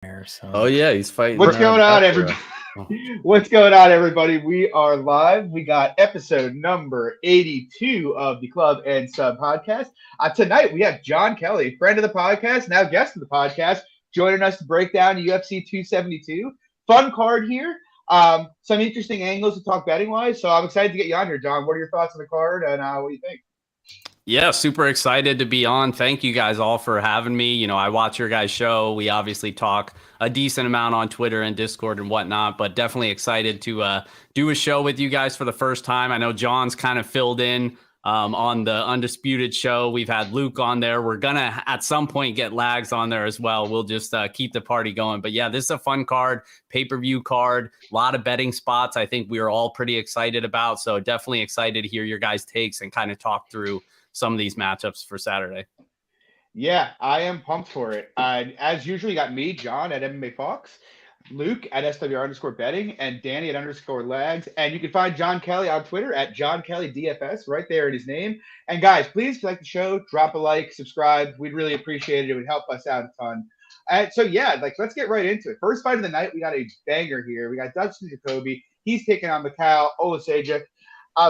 there. Oh So yeah, he's fighting What's going on, Becker. everybody? What's going on, everybody? We are live. We got episode number 82 of the Club and Sub podcast. Tonight, we have Jon Kelly, friend of the podcast, now guest of the podcast, joining us to break down UFC 272. Fun card here. Some interesting angles to talk betting wise. So I'm excited to get you on here, Jon. What are your thoughts on the card, and what do you think? Yeah, super excited to be on. Thank you guys all for having me. You know, I watch your guys' show. We obviously talk a decent amount on Twitter and Discord and whatnot, but definitely excited to do a show with you guys for the first time. I know John's kind of filled in on the Undisputed show. We've had Luke on there. We're going to at some point get Lags on there as well. We'll just keep the party going. But yeah, this is a fun card, pay-per-view card, a lot of betting spots I think we are all pretty excited about. So definitely excited to hear your guys' takes and kind of talk through some of these matchups for Saturday. Yeah, I am pumped for it. As usual, you got me, John, at MMA Fox, Luke at SWR_betting, and Danny at _lags. And you can find Jon Kelly on Twitter at Jon Kelly DFS right there in his name. And guys, please, if you like the show, drop a like, subscribe. We'd really appreciate it. It would help us out a ton. So yeah, let's get right into it. First fight of the night, we got a banger here. We got Dustin Jacoby. He's taking on Mikhail Olasejic.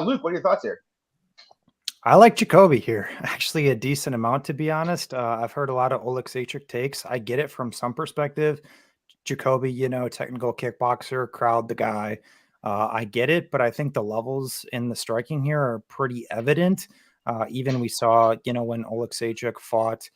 Luke, what are your thoughts here? I like Jacoby here, actually a decent amount, to be honest. I've heard a lot of Oleksiejczuk takes. I get it from some perspective. Jacoby, technical kickboxer, crowd the guy. I get it, but I think the levels in the striking here are pretty evident. Even we saw, when Oleksiejczuk fought,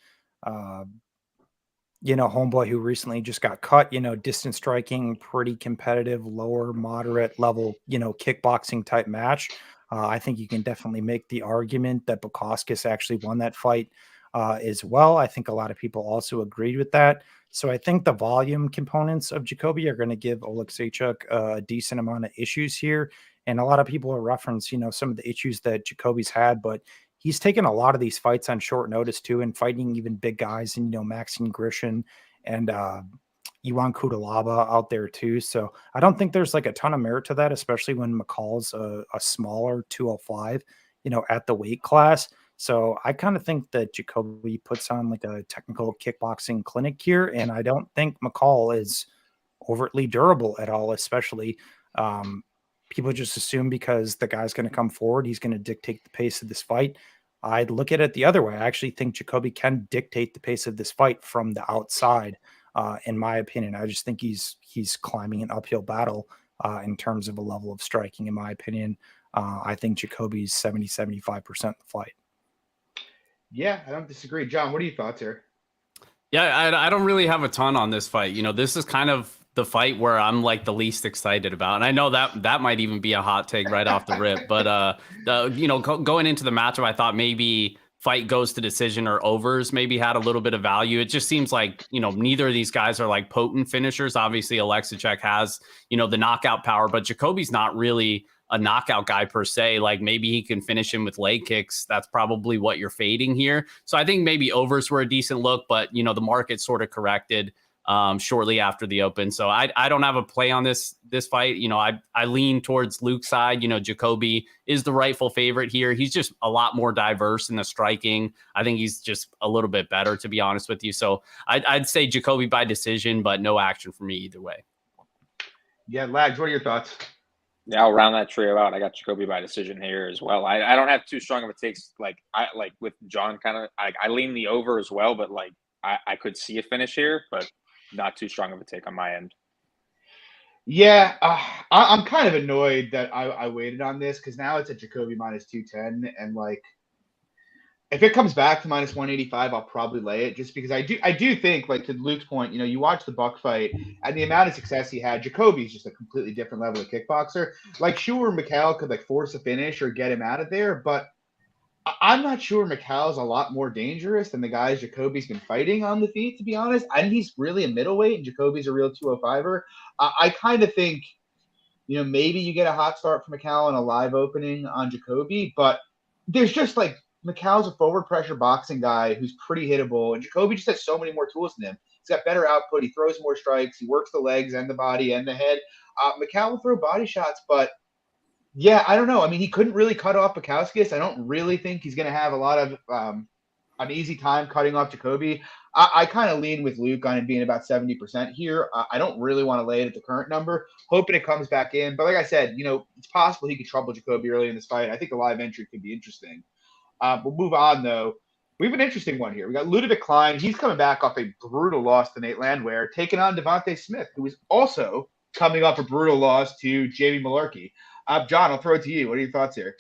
homeboy who recently just got cut, distance striking, pretty competitive, lower, moderate level, kickboxing type match. I think you can definitely make the argument that Bukauskas actually won that fight as well. I think a lot of people also agreed with that. So I think the volume components of Jacoby are going to give Oleksiejczuk a decent amount of issues here. And a lot of people are reference, some of the issues that Jacoby's had, but he's taken a lot of these fights on short notice too, and fighting even big guys, and Maxine Grishin and Iwan Kudalaba out there too. So I don't think there's like a ton of merit to that, especially when McCall's a smaller 205, at the weight class. So I kind of think that Jacoby puts on like a technical kickboxing clinic here, and I don't think McCall is overtly durable at all, especially people just assume because the guy's going to come forward, he's going to dictate the pace of this fight. I'd look at it the other way. I actually think Jacoby can dictate the pace of this fight from the outside. In my opinion, I just think he's climbing an uphill battle in terms of a level of striking. In my opinion, I think Jacoby's 70-75% the fight. Yeah, I don't disagree. John, what are your thoughts here? Yeah, I don't really have a ton on this fight. This is kind of the fight where I'm like the least excited about. And I know that might even be a hot take right off the rip. But, going into the matchup, I thought maybe fight goes to decision or overs maybe had a little bit of value. It just seems like, neither of these guys are like potent finishers. Obviously, Oleksiejczuk has, the knockout power, but Jacoby's not really a knockout guy per se. Like maybe he can finish him with leg kicks. That's probably what you're fading here. So I think maybe overs were a decent look, but the market sort of corrected shortly after the open. So I don't have a play on this fight. I lean towards Luke's side. Jacoby is the rightful favorite here. He's just a lot more diverse in the striking. I think he's just a little bit better, to be honest with you. So I'd say Jacoby by decision, but no action for me either way. Yeah, Lags, what are your thoughts? Yeah, I'll round that trio out. I got Jacoby by decision here as well. I don't have too strong of a takes. Like with John, kind of I lean the over as well, but I could see a finish here, but not too strong of a take on my end. Yeah, I'm kind of annoyed that I waited on this because now it's at Jacoby minus 210, and if it comes back to minus 185, I'll probably lay it just because I do think, like to Luke's point, you watch the Buck fight and the amount of success he had. Jacoby's just a completely different level of kickboxer. Like sure, Mikhail could force a finish or get him out of there, but I'm not sure Mikhail's a lot more dangerous than the guys Jacoby's been fighting on the feet, to be honest. I think he's really a middleweight and Jacoby's a real 205er. I kind of think, maybe you get a hot start from Mikhail and a live opening on Jacoby, but there's just Mikhail's a forward pressure boxing guy who's pretty hittable, and Jacoby just has so many more tools than him. He's got better output. He throws more strikes. He works the legs and the body and the head. Mikhail will throw body shots, but yeah, I don't know. I mean, he couldn't really cut off Bukauskas. I don't really think he's going to have a lot of an easy time cutting off Jacoby. I kind of lean with Luke on it being about 70% here. I don't really want to lay it at the current number, hoping it comes back in. But like I said, it's possible he could trouble Jacoby early in this fight. I think the live entry could be interesting. We'll move on, though. We have an interesting one here. We got Ludovic Klein. He's coming back off a brutal loss to Nate Landwehr, taking on Devontae Smith, who is also coming off a brutal loss to Jamie Malarkey. John, I'll throw it to you. What are your thoughts here?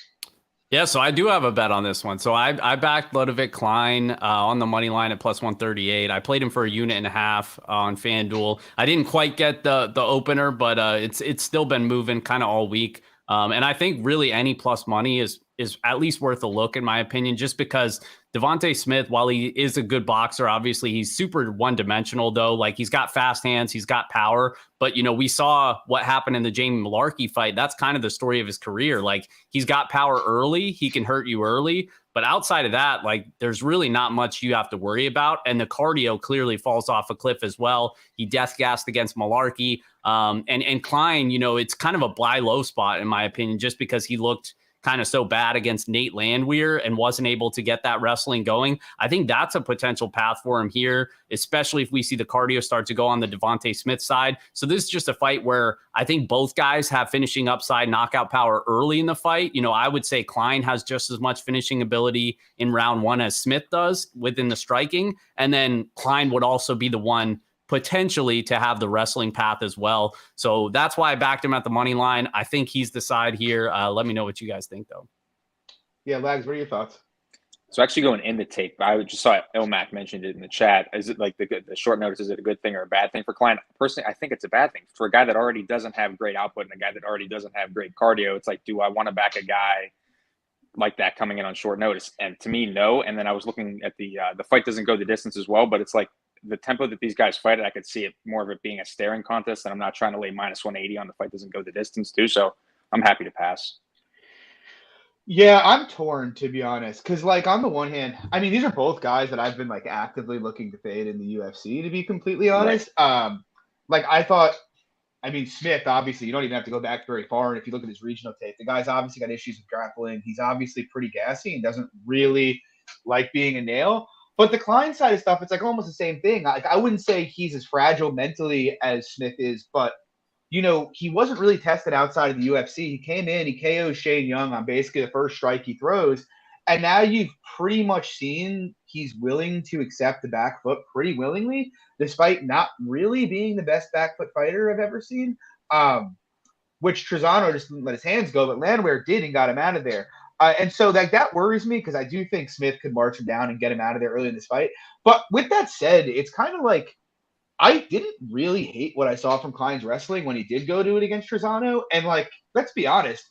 Yeah, so I do have a bet on this one. So I backed Ludovic Klein on the money line at plus 138. I played him for a unit and a half on FanDuel. I didn't quite get the opener, but it's still been moving kind of all week. And I think really any plus money is at least worth a look, in my opinion, just because Devontae Smith, while he is a good boxer, obviously he's super one-dimensional, though. Like, he's got fast hands, he's got power. But, we saw what happened in the Jamie Malarkey fight. That's kind of the story of his career. Like, he's got power early, he can hurt you early. But outside of that, like, there's really not much you have to worry about. And the cardio clearly falls off a cliff as well. He death gassed against Malarkey. And Klein, it's kind of a buy low spot, in my opinion, just because he looked kind of so bad against Nate Landwehr and wasn't able to get that wrestling going. I think that's a potential path for him here, especially if we see the cardio start to go on the Devontae Smith side. So this is just a fight where I think both guys have finishing upside, knockout power early in the fight. I would say Klein has just as much finishing ability in round one as Smith does within the striking. And then Klein would also be the one potentially to have the wrestling path as well. So that's why I backed him at the money line. I think he's the side here. Let me know what you guys think, though. Yeah, Lags, what are your thoughts? So actually going in the tape, I just saw Elmac mentioned it in the chat. Is it like the short notice, is it a good thing or a bad thing for Klein? Personally, I think it's a bad thing. For a guy that already doesn't have great output and a guy that already doesn't have great cardio, it's like, do I want to back a guy like that coming in on short notice? And to me, no. And then I was looking at the fight doesn't go the distance as well, but it's like, the tempo that these guys fight at, I could see it more of it being a staring contest, and I'm not trying to lay minus 180 on the fight doesn't go the distance too. So I'm happy to pass. Yeah, I'm torn, to be honest, because on the one hand, I mean, these are both guys that I've been actively looking to fade in the UFC, to be completely honest. Right. I thought, Smith, obviously, you don't even have to go back very far. And if you look at his regional tape, the guy's obviously got issues with grappling. He's obviously pretty gassy and doesn't really like being a nail. But the Klein side of stuff, it's almost the same thing. I wouldn't say he's as fragile mentally as Smith is, but he wasn't really tested outside of the UFC. He came in, he KO'd Shane Young on basically the first strike he throws, and now you've pretty much seen he's willing to accept the back foot pretty willingly, despite not really being the best back foot fighter I've ever seen. Which Trezano just didn't let his hands go, but Landwehr did and got him out of there. And so that worries me because I do think Smith could march him down and get him out of there early in this fight. But with that said, it's kind of like I didn't really hate what I saw from Klein's wrestling when he did go to it against Trezano. And let's be honest,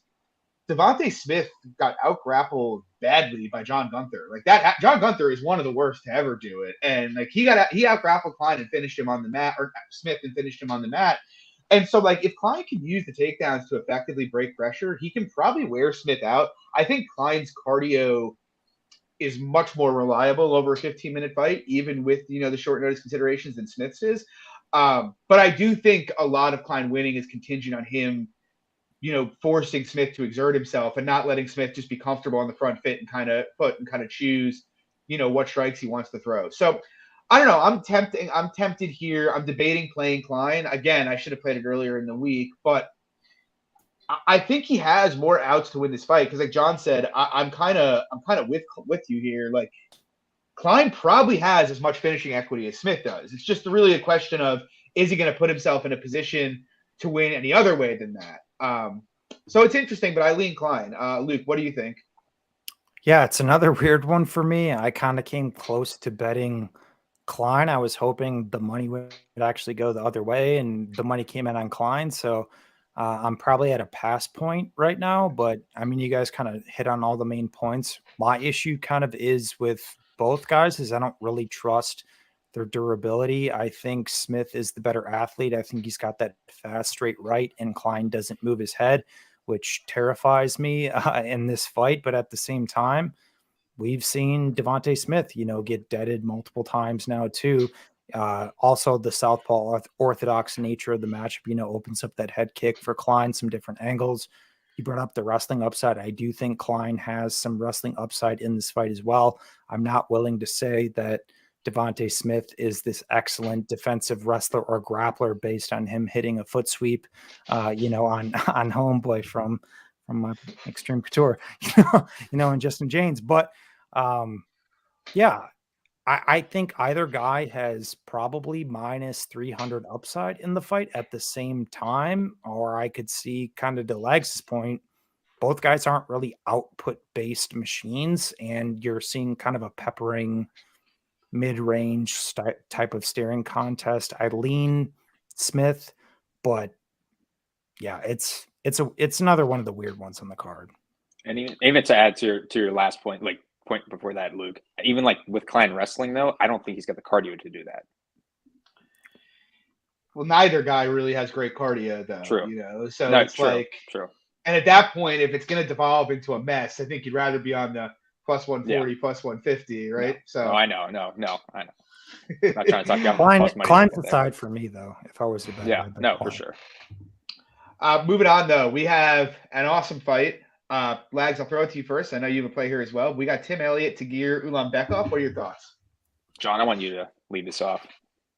Devontae Smith got out-grappled badly by John Gunther. John Gunther is one of the worst to ever do it. And he out-grappled Klein and finished him on the mat, or Smith and finished him on the mat. And so, if Klein can use the takedowns to effectively break pressure, he can probably wear Smith out. I think Klein's cardio is much more reliable over a 15-minute fight, even with, the short notice considerations than Smith's is. But I do think a lot of Klein winning is contingent on him, forcing Smith to exert himself and not letting Smith just be comfortable on the front foot and kind of choose, what strikes he wants to throw. So, I don't know. I'm tempted here. I'm debating playing Klein. Again, I should have played it earlier in the week, but I think he has more outs to win this fight because, like John said, I'm kind of with you here. Klein probably has as much finishing equity as Smith does. It's just really a question of, is he going to put himself in a position to win any other way than that? So it's interesting, but I lean Klein. Luke, what do you think? Yeah, it's another weird one for me. I kind of came close to betting Klein. I was hoping the money would actually go the other way, and the money came in on Klein. So I'm probably at a pass point right now. But you guys kind of hit on all the main points. My issue kind of is with both guys is I don't really trust their durability. I think Smith is the better athlete. I think he's got that fast, straight right, and Klein doesn't move his head, which terrifies me in this fight. But at the same time, we've seen Devontae Smith, get deaded multiple times now too. Also, the southpaw orthodox nature of the matchup, opens up that head kick for Klein, some different angles. You brought up the wrestling upside. I do think Klein has some wrestling upside in this fight as well. I'm not willing to say that Devontae Smith is this excellent defensive wrestler or grappler based on him hitting a foot sweep, on Homeboy from my Extreme Couture, and Justin James. But yeah, I think either guy has probably minus 300 upside in the fight at the same time, or I could see kind of to Lags' point, both guys aren't really output-based machines, and you're seeing kind of a peppering mid-range type of steering contest. I lean Smith, but yeah, it's another one of the weird ones on the card. And even to add to your last point, like point before that, Luke, even like with Klein wrestling though, I don't think he's got the cardio to do that. Well, neither guy really has great cardio though. True. So no, it's true, like true. And at that point, if it's going to devolve into a mess, I think you'd rather be on the plus 140, plus 150, right? No, I know. No, I know. I'm not trying to talk about Klein's aside for me though. If I was to bet, yeah, no, for sure. Moving on though, we have an awesome fight. Lags, I'll throw it to you first. I know you have a play here as well. We got Tim Elliott, Tagir Ulanbekov. What are your thoughts? John, I want you to lead this off.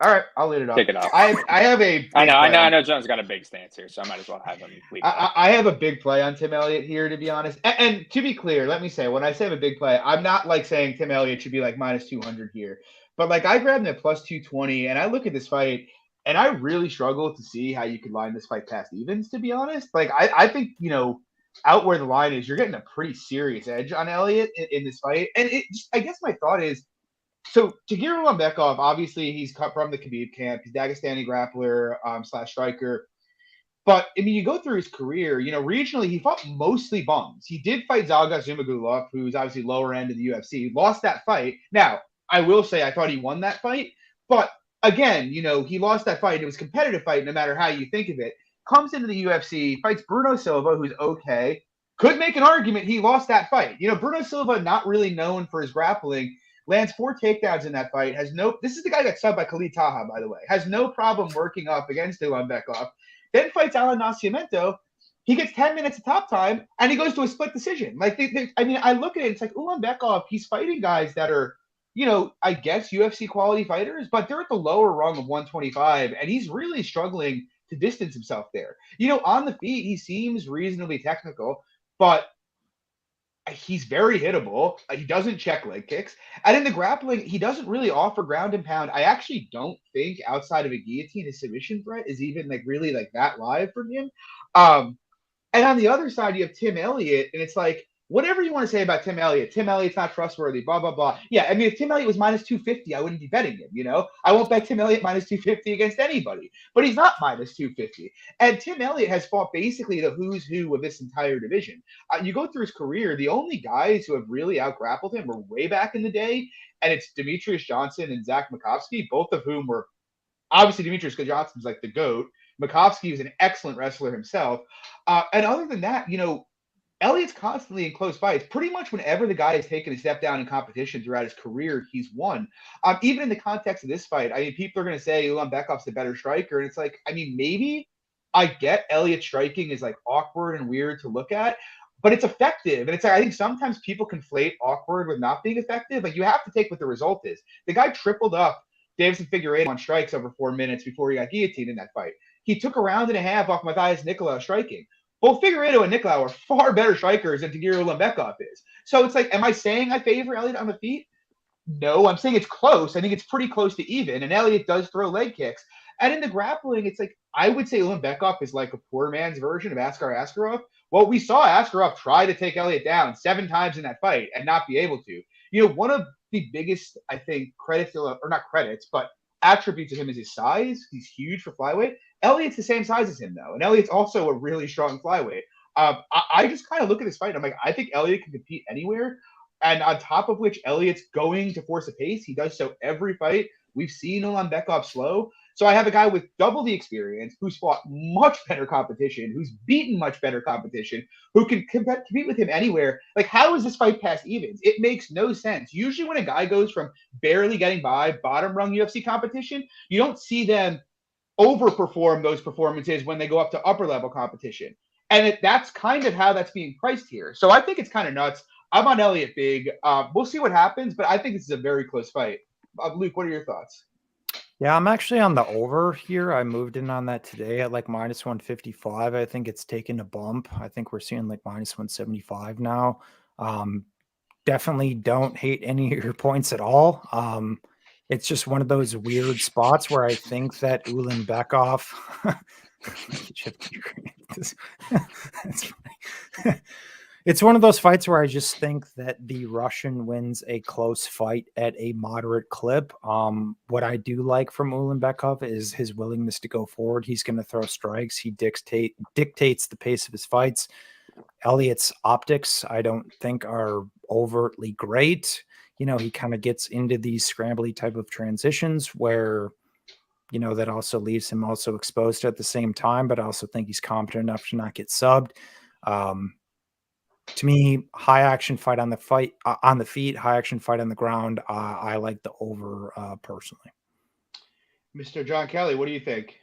All right, I'll lead it off. Take it off. I have a. I know. John's got a big stance here, so I might as well have him lead. I have a big play on Tim Elliott here, to be honest. And to be clear, let me say, when I say I have a big play, I'm not like saying Tim Elliott should be like minus 200 here, but like I grabbed him at plus 220, and I look at this fight, and I really struggle to see how you could line this fight past evens. To be honest, like I think out where the line is, you're getting a pretty serious edge on Elliott in this fight, and I guess my thought is. So Tagir Ulanbekov, obviously he's cut from the Khabib camp. He's Dagestani grappler / striker. But I mean, you go through his career, regionally he fought mostly bums. He did fight Zalga Zumagulov, who's obviously lower end of the UFC. He lost that fight. Now, I will say I thought he won that fight. But again, he lost that fight. It was a competitive fight, no matter how you think of it. Comes into the UFC, fights Bruno Silva, who's okay. Could make an argument he lost that fight. Bruno Silva, not really known for his grappling. Lands 4 takedowns in that fight. This is the guy that subbed by Khalid Taha, by the way. Has no problem working up against Ulanbekov. Then fights Alan Nascimento. He gets 10 minutes of top time, and he goes to a split decision. Like, I look at it, it's like Ulanbekov, he's fighting guys that are, I guess UFC quality fighters, but they're at the lower rung of 125, and he's really struggling to distance himself there. On the feet, he seems reasonably technical, but he's very hittable. He doesn't check leg kicks. And in the grappling, he doesn't really offer ground and pound. I actually don't think outside of a guillotine, his submission threat is even really that live from him. And on the other side, you have Tim Elliott, and it's like, whatever you want to say about Tim Elliott's not trustworthy, blah, blah, blah. Yeah, I mean, if Tim Elliott was minus 250, I wouldn't be betting him, I won't bet Tim Elliott minus 250 against anybody. But he's not minus 250. And Tim Elliott has fought basically the who's who of this entire division. You go through his career, the only guys who have really out-grappled him were way back in the day, and it's Demetrius Johnson and Zach Makovsky, both of whom were – obviously Demetrius Johnson's like the GOAT. Makovsky was an excellent wrestler himself. And other than that, Elliott's constantly in close fights. Pretty much whenever the guy has taken a step down in competition throughout his career, he's won. Even in the context of this fight, I mean, people are going to say Ulanbekov's the better striker, and it's like, I mean, maybe I get Elliott's striking is awkward and weird to look at, but it's effective. And it's I think sometimes people conflate awkward with not being effective. You have to take what the result is. The guy tripled up Davison Figueiredo on strikes over 4 minutes before he got guillotined in that fight. He took a round and a half off Matthias Nicolau striking. Both Figueiredo and Nicolau are far better strikers than Tagir Ulanbekov is. So it's am I saying I favor Elliott on the feet? No, I'm saying it's close. I think it's pretty close to even, and Elliott does throw leg kicks. And in the grappling, it's I would say Ulanbekov is a poor man's version of Askar Askarov. Well, we saw Askarov try to take Elliott down 7 times in that fight and not be able to. One of the biggest, I think, attributes of him is his size. He's huge for flyweight. Elliott's the same size as him, though, and Elliott's also a really strong flyweight. I just kind of look at this fight, and I'm I think Elliott can compete anywhere, and on top of which, Elliott's going to force a pace. He does so every fight. We've seen Ulanbekov slow. So I have a guy with double the experience, who's fought much better competition, who's beaten much better competition, who can compete with him anywhere. How is this fight past evens? It makes no sense. Usually when a guy goes from barely getting by bottom rung UFC competition, you don't see them overperform those performances when they go up to upper level competition. And that's kind of how that's being priced here. So I think it's kind of nuts. I'm on Elliott big. We'll see what happens, but I think this is a very close fight. Luke, what are your thoughts? Yeah, I'm actually on the over here. I moved in on that today at like minus 155. I think it's taken a bump. I think we're seeing like minus 175 now. Definitely don't hate any of your points at all. It's just one of those weird spots where I think that Ulanbekov. That's funny. It's one of those fights where I just think that the Russian wins a close fight at a moderate clip. What I do like from Ulanbekov is his willingness to go forward. He's going to throw strikes. He dictates the pace of his fights. Elliott's optics, I don't think, are overtly great. He kind of gets into these scrambly type of transitions where, that also leaves him also exposed at the same time, but I also think he's competent enough to not get subbed. To me, high action fight on the feet, high action fight on the ground. I like the over personally. Mr. Jon Kelly, what do you think?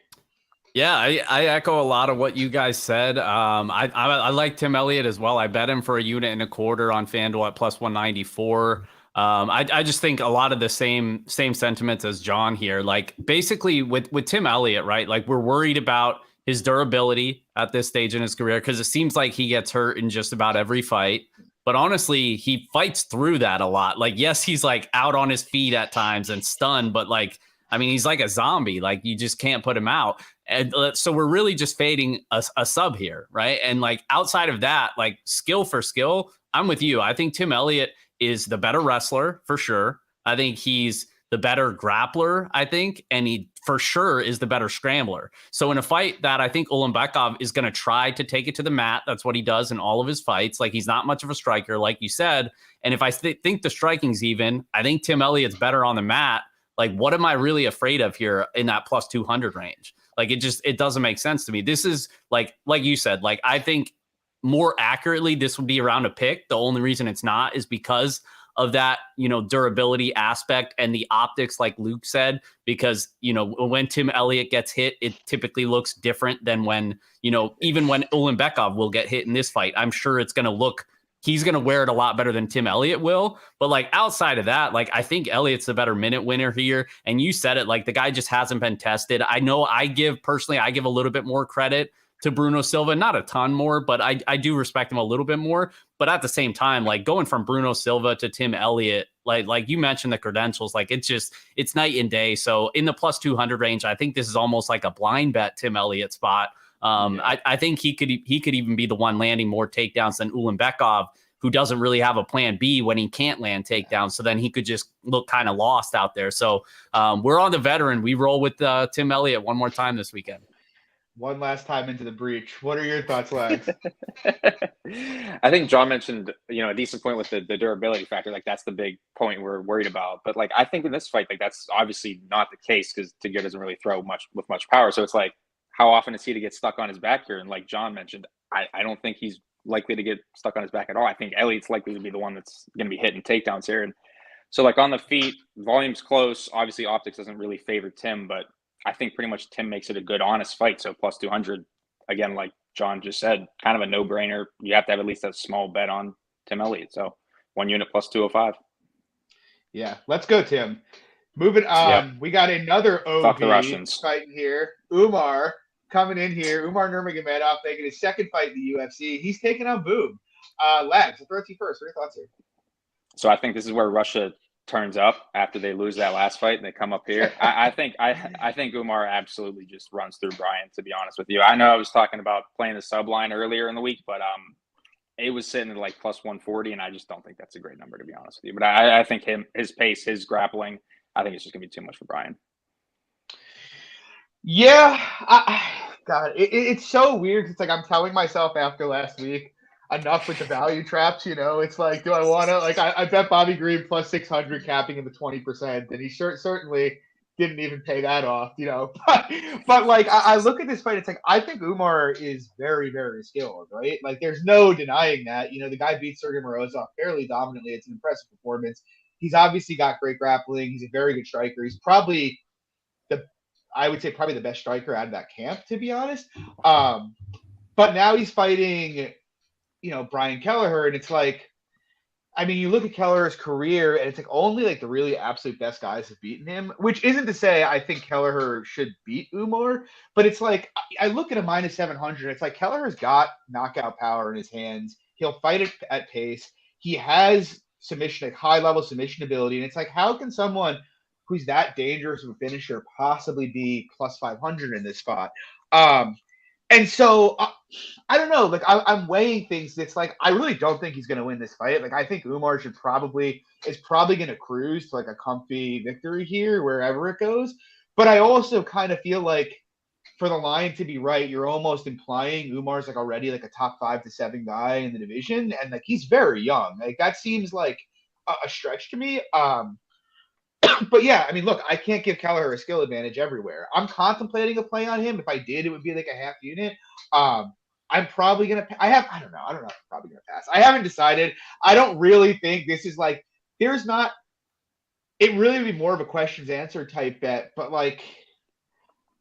Yeah, I echo a lot of what you guys said. I like Tim Elliott as well. I bet him for 1.25 on FanDuel at plus 194. I just think a lot of the same sentiments as John here. Like basically with Tim Elliott, right? Like we're worried about his durability at this stage in his career because it seems like he gets hurt in just about every fight. But honestly, he fights through that a lot. Like, yes, he's like out on his feet at times and stunned, but like, I mean, he's like a zombie. Like you just can't put him out. And so we're really just fading a sub here, right? And like outside of that, like skill for skill, I'm with you. I think Tim Elliott is the better wrestler for sure. I think he's the better grappler, I think, and he for sure is the better scrambler. So in a fight that I think Ulanbekov is going to try to take it to the mat, that's what he does in all of his fights. Like he's not much of a striker, like you said. And if I think the striking's even, I think Tim Elliott's better on the mat. Like, what am I really afraid of here in that plus 200 range? Like, it doesn't make sense to me. This is like you said, like, I think more accurately, this would be around a pick. The only reason it's not is because of that, durability aspect and the optics, like Luke said, because, when Tim Elliott gets hit, it typically looks different than when, even when Ulanbekov will get hit in this fight. I'm sure it's going to look, he's going to wear it a lot better than Tim Elliott will. But like outside of that, like I think Elliott's the better minute winner here. And you said it, like the guy just hasn't been tested. I know I give a little bit more credit to Bruno Silva, not a ton more, but I do respect him a little bit more. But at the same time, like going from Bruno Silva to Tim Elliott, like you mentioned the credentials, like it's night and day. So in the plus 200 range, I think this is almost like a blind bet Tim Elliott spot. I think he could even be the one landing more takedowns than Ulanbekov, who doesn't really have a plan B when he can't land takedowns. So then he could just look kind of lost out there. So we're on the veteran. We roll with Tim Elliott one more time this weekend. One last time into the breach. What are your thoughts, Lex? I think John mentioned, a decent point with the durability factor. Like that's the big point we're worried about. But like I think in this fight, like that's obviously not the case because Tagir doesn't really throw much power. So it's like, how often is he to get stuck on his back here? And like John mentioned, I don't think he's likely to get stuck on his back at all. I think Elliott's likely to be the one that's going to be hitting takedowns here. And so like on the feet, volume's close. Obviously, optics doesn't really favor Tim, but I think pretty much Tim makes it a good, honest fight. So plus 200, again, like John just said, kind of a no-brainer. You have to have at least a small bet on Tim Elliott. So 1 unit plus 205. Yeah, let's go, Tim. Moving on, yep. We got another OV fighting here. Umar coming in here. Umar Nurmagomedov making his second fight in the UFC. He's taking on Boom. Lags, I'll throw it to you first. What are your thoughts here? So I think this is where Russia turns up after they lose that last fight and they come up here. I think Umar absolutely just runs through Brian, to be honest with you. I know I was talking about playing the sub line earlier in the week, but it was sitting at like plus 140, and I just don't think that's a great number, to be honest with you. But I think his pace, his grappling, I think it's just gonna be too much for Brian. Yeah, God, it's so weird. It's like I'm telling myself after last week, enough with the value traps. It's like, do I want to? Like, I bet Bobby Green plus 600, capping in the 20%, and he certainly didn't even pay that off. But like, I look at this fight. It's like I think Umar is very, very skilled, right? Like, there's no denying that. The guy beat Sergey Morozov fairly dominantly. It's an impressive performance. He's obviously got great grappling. He's a very good striker. He's probably I would say probably the best striker out of that camp, to be honest. But now he's fighting, Brian Kelleher, and it's like, I mean, you look at Kelleher's career, and it's like only like the really absolute best guys have beaten him, which isn't to say I think Kelleher should beat Umar, but it's like I look at a minus 700. It's like Kelleher's got knockout power in his hands. He'll fight it at pace. He has submission, like high level submission ability, and it's like how can someone who's that dangerous of a finisher possibly be plus 500 in this spot? And so I don't know. Like I'm weighing things. It's like I really don't think he's going to win this fight. Like I think Umar is probably going to cruise to like a comfy victory here wherever it goes. But I also kind of feel like for the line to be right, you're almost implying Umar's like already like a top 5 to 7 guy in the division, and like he's very young. Like that seems like a stretch to me. But yeah, I mean, look, I can't give Kelleher a skill advantage everywhere. I'm contemplating a play on him. If I did, it would be like a half unit. I'm probably gonna. I don't know. I'm probably gonna pass. I haven't decided. I don't really think this is like. There's not. It really would be more of a questions answer type bet, but like,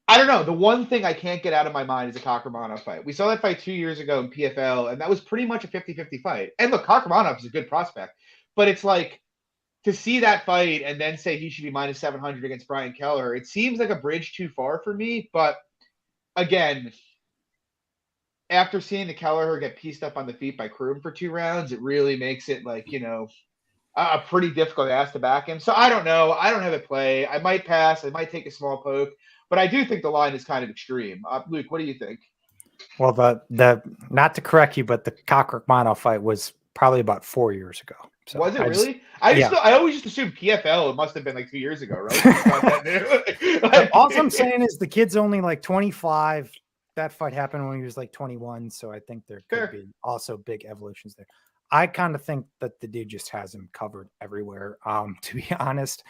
I don't know. The one thing I can't get out of my mind is a Kakramanov fight. We saw that fight 2 years ago in PFL, and that was pretty much a 50-50 fight. And look, Kakramanov is a good prospect, but it's like, to see that fight and then say he should be minus 700 against Brian Kelleher, it seems like a bridge too far for me. But again, after seeing the Kelleher get pieced up on the feet by Kroom for 2 rounds, it really makes it like, a pretty difficult ask to back him. So I don't know. I don't have a play. I might pass. I might take a small poke, but I do think the line is kind of extreme. Luke, what do you think? Well, the not to correct you, but the Kakramanov fight was probably about 4 years ago. So was it really? I always just assumed PFL. It must have been like 2 years ago, right? All I'm saying is the kid's only like 25. That fight happened when he was like 21. So I think there could be also big evolutions there. I kind of think that the dude just has him covered everywhere. To be honest,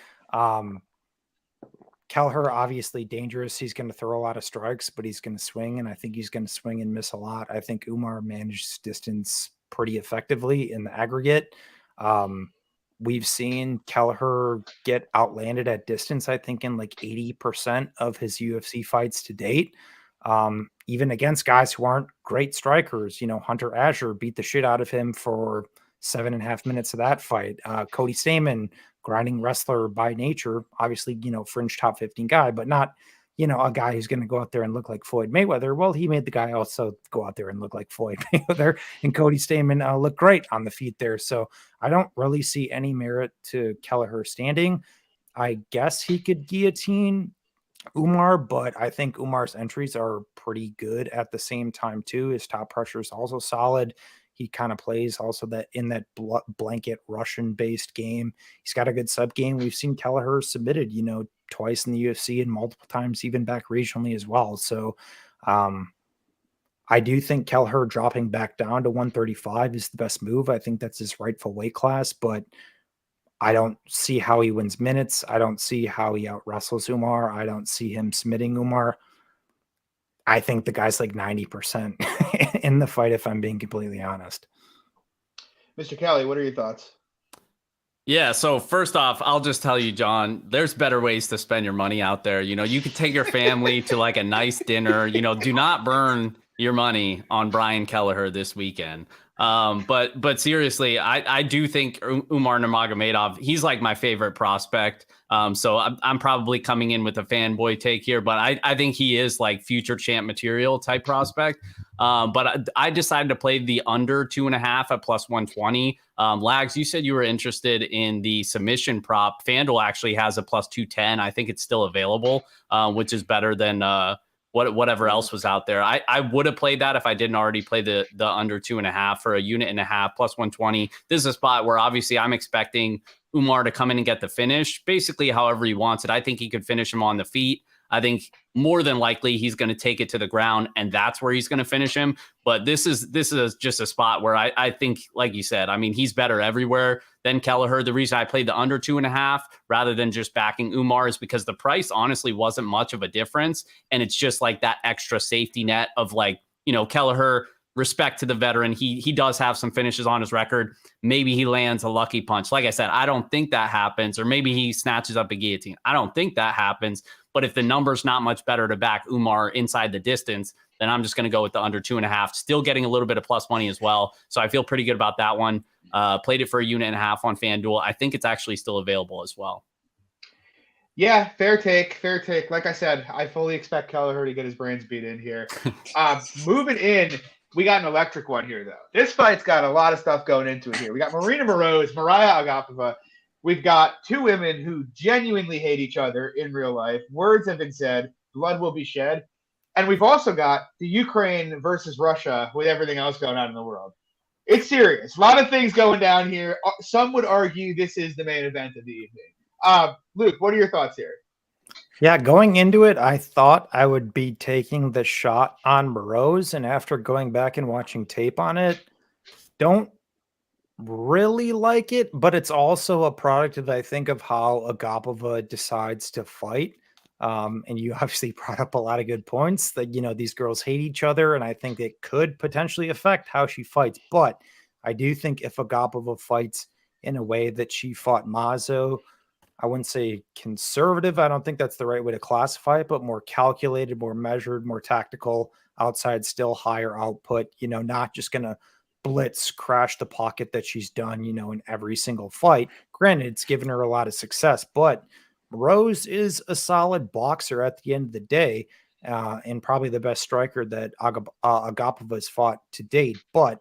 Kelleher obviously dangerous. He's going to throw a lot of strikes, but he's going to swing, and I think he's going to swing and miss a lot. I think Umar manages distance pretty effectively in the aggregate. We've seen Kelleher get outlanded at distance, I think, in like 80% of his UFC fights to date. Even against guys who aren't great strikers. Hunter Azure beat the shit out of him for 7.5 minutes of that fight. Cody Stamann, grinding wrestler by nature, obviously, fringe top 15 guy, but not, a guy who's going to go out there and look like Floyd Mayweather. Well, he made the guy also go out there and look like Floyd Mayweather, and Cody Stamann look great on the feet there. So I don't really see any merit to Kelleher standing. I guess he could guillotine Umar, but I think Umar's entries are pretty good at the same time too. His top pressure is also solid. He kind of plays also that in that blanket Russian based game. He's got a good sub game. We've seen Kelleher submitted, twice in the UFC and multiple times even back regionally as well. So I do think Kelleher dropping back down to 135 is the best move. I think that's his rightful weight class, but I don't see how he wins minutes. I don't see how he out wrestles Umar. I don't see him submitting Umar. I think the guy's like 90% in the fight, if I'm being completely honest. Mr. Kelly, what are your thoughts? Yeah, so first off, I'll just tell you, John, there's better ways to spend your money out there. You could take your family to like a nice dinner. Do not burn your money on Brian Kelleher this weekend. But seriously, I do think Umar Nurmagomedov, he's like my favorite prospect. So I'm probably coming in with a fanboy take here, but I think he is like future champ material type prospect. But I decided to play the under 2.5 at plus 120. Lags, you said you were interested in the submission prop. FanDuel actually has a plus 210. I think it's still available, which is better than whatever else was out there. I would have played that if I didn't already play the under 2.5 for a unit and a half plus 120. This is a spot where obviously I'm expecting Umar to come in and get the finish, basically however he wants it. I think he could finish him on the feet. I think more than likely he's going to take it to the ground, and that's where he's going to finish him. But this is just a spot where I think, like you said, I mean, he's better everywhere than Kelleher. The reason I played the under 2.5 rather than just backing Umar is because the price honestly wasn't much of a difference. And it's just like that extra safety net of like, Kelleher, respect to the veteran. He does have some finishes on his record. Maybe he lands a lucky punch. Like I said, I don't think that happens. Or maybe he snatches up a guillotine. I don't think that happens. But if the number's not much better to back Umar inside the distance, then I'm just going to go with the under 2.5. Still getting a little bit of plus money as well. So I feel pretty good about that one. Played it for 1.5 on FanDuel. I think it's actually still available as well. Yeah, fair take, fair take. Like I said, I fully expect Kelleher to get his brains beat in here. Moving in, we got an electric one here, though. This fight's got a lot of stuff going into it here. We got Marina Moroz, Mariah Agapova. We've got two women who genuinely hate each other in real life. Words have been said. Blood will be shed. And we've also got the Ukraine versus Russia with everything else going on in the world. It's serious. A lot of things going down here. Some would argue this is the main event of the evening. Luke, what are your thoughts here? Yeah, going into it, I thought I would be taking the shot on Moroz, and after going back and watching tape on it, don't really like it, but it's also a product of, I think, of how Agapova decides to fight. And you obviously brought up a lot of good points that, these girls hate each other, and I think it could potentially affect how she fights. But I do think if Agapova fights in a way that she fought Mazo, I wouldn't say conservative. I don't think that's the right way to classify it, but more calculated, more measured, more tactical, outside still higher output, not just going to blitz, crash the pocket that she's done, in every single fight. Granted, it's given her a lot of success, but Rose is a solid boxer at the end of the day, and probably the best striker that Agapova has fought to date. But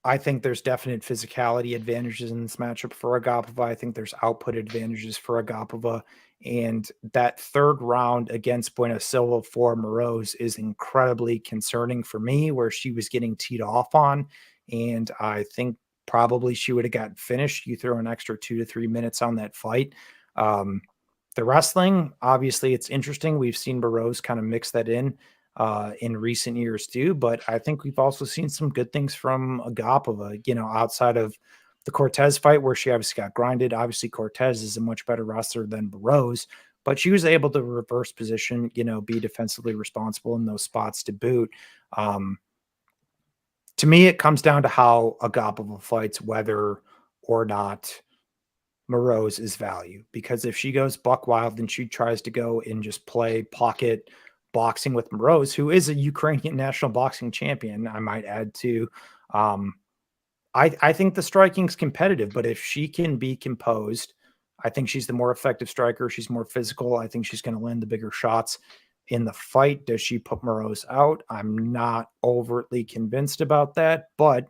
I think there's definite physicality advantages in this matchup for Agapova. I think there's output advantages for Agapova. And that third round against Buena Silva for Moroz is incredibly concerning for me, where she was getting teed off on. And I think probably she would have gotten finished. You throw an extra 2 to 3 minutes on that fight. The wrestling, obviously, it's interesting. We've seen Moroz kind of mix that in recent years too, but I think we've also seen some good things from Agapova, outside of the Cortez fight where she obviously got grinded. Obviously Cortez is a much better wrestler than Rose, but she was able to reverse position, be defensively responsible in those spots to boot. To me, it comes down to how Agapova fights, whether or not Moroz is value, because if she goes buck wild and she tries to go and just play pocket boxing with Moroz, who is a Ukrainian national boxing champion, I might add to. I think the striking's competitive, but if she can be composed, I think she's the more effective striker. She's more physical. I think she's going to land the bigger shots in the fight. Does she put Moroz out? I'm not overtly convinced about that, but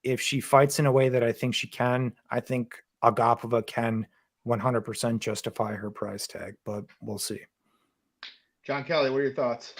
if she fights in a way that I think she can, I think Agapova can 100% justify her price tag, but we'll see. Jon Kelly, what are your thoughts?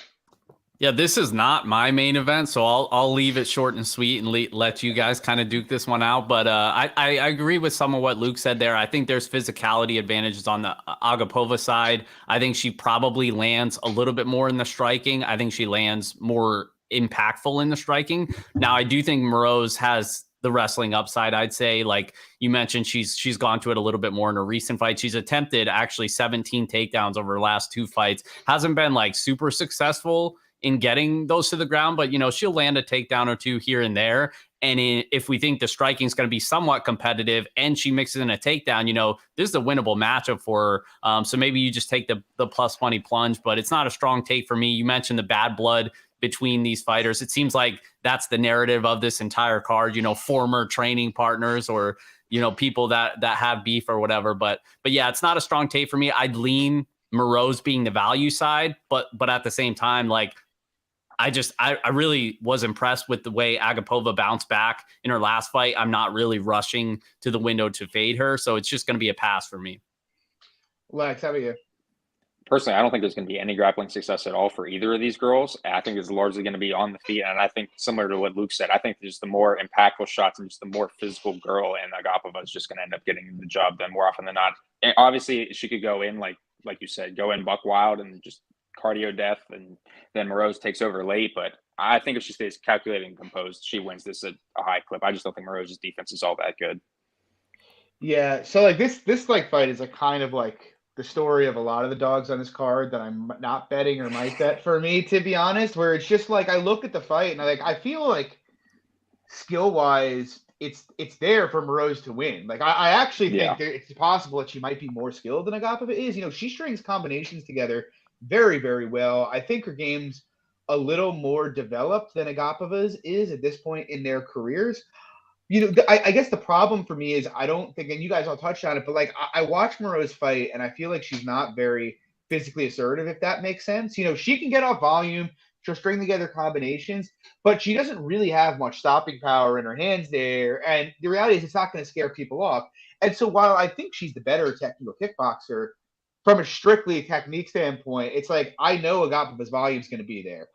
Yeah, this is not my main event, so I'll leave it short and sweet and let you guys kind of duke this one out. But I agree with some of what Luke said there. I think there's physicality advantages on the Agapova side. I think she probably lands a little bit more in the striking. I think she lands more impactful in the striking. Now, I do think Moroz has the wrestling upside. I'd say, like you mentioned, she's gone to it a little bit more in her recent fight. She's attempted actually 17 takedowns over her last 2 fights. Hasn't been like super successful in getting those to the ground, but she'll land a takedown or 2 here and there. And if we think the striking is going to be somewhat competitive and she mixes in a takedown, this is a winnable matchup for her. So maybe you just take the plus money plunge, but it's not a strong take for me. You mentioned the bad blood between these fighters. It seems like that's the narrative of this entire card, former training partners or, people that have beef or whatever. But yeah, it's not a strong take for me. I'd lean Moroz being the value side, but at the same time, like, I really was impressed with the way Agapova bounced back in her last fight. I'm not really rushing to the window to fade her, so it's just going to be a pass for me. Lex, how about you? Personally, I don't think there's going to be any grappling success at all for either of these girls. I think it's largely going to be on the feet, and I think similar to what Luke said, I think just the more impactful shots and just the more physical girl, and Agapova is just going to end up getting the job done more often than not. And obviously, she could go in, like you said, go in buck wild and just cardio death, and then Moroz takes over late. But I think if she stays calculated and composed, she wins this at a high clip. I just don't think Moroz's defense is all that good. Yeah, so like this fight is kind of like the story of a lot of the dogs on this card that I'm not betting or might bet for me, to be honest, where it's just like I look at the fight and I feel like skill wise it's there for Moroz to win. Like I actually think Yeah. it's possible that she might be more skilled than Agapova is. You know, she strings combinations together very, very well. I think her game's a little more developed than Agapova's is at this point in their careers. You know, I guess the problem for me is I don't think, and you guys all touched on it, but like I watch Moroz fight and I feel like she's not very physically assertive, if that makes sense. You know, she can get off volume, she'll string together combinations, but she doesn't really have much stopping power in her hands there. And the reality is it's not going to scare people off. And so while I think she's the better technical kickboxer, from a strictly technique standpoint, it's like I know Agapova's volume is going to be there.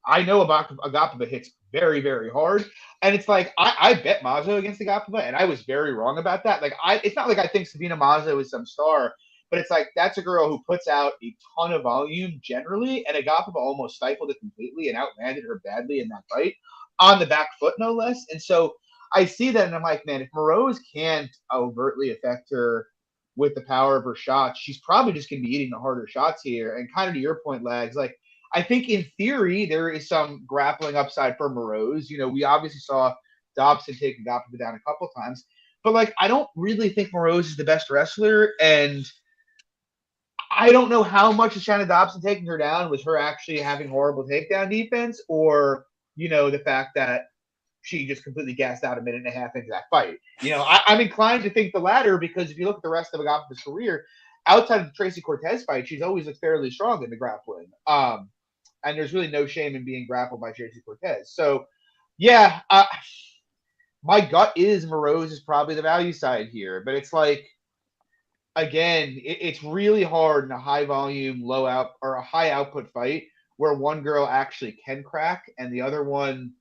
I know Agapova hits very, very hard. And it's like I bet Mazo against Agapova, and I was very wrong about that. Like it's not like I think Sabina Mazo is some star, but it's like that's a girl who puts out a ton of volume generally, and Agapova almost stifled it completely and outlanded her badly in that fight on the back foot, no less. And so I see that, and I'm like, man, if Moroz can't overtly affect her with the power of her shots, she's probably just going to be eating the harder shots here. And kind of to your point, Lags, like I think in theory there is some grappling upside for Moroz. You know, we obviously saw Dobson take Agapova down a couple times, but like I don't really think Moroz is the best wrestler, and I don't know how much of Shannon Dobson taking her down was her actually having horrible takedown defense, or you know the fact that she just completely gassed out a minute and a half into that fight. You know, I'm inclined to think the latter because if you look at the rest of Agapova's career, outside of the Tracy Cortez fight, she's always looked fairly strong in the grappling. And there's really no shame in being grappled by Tracy Cortez. So, yeah, my gut is Moroz is probably the value side here, but it's like, again, it's really hard in a high volume, low out or a high output fight where one girl actually can crack and the other one,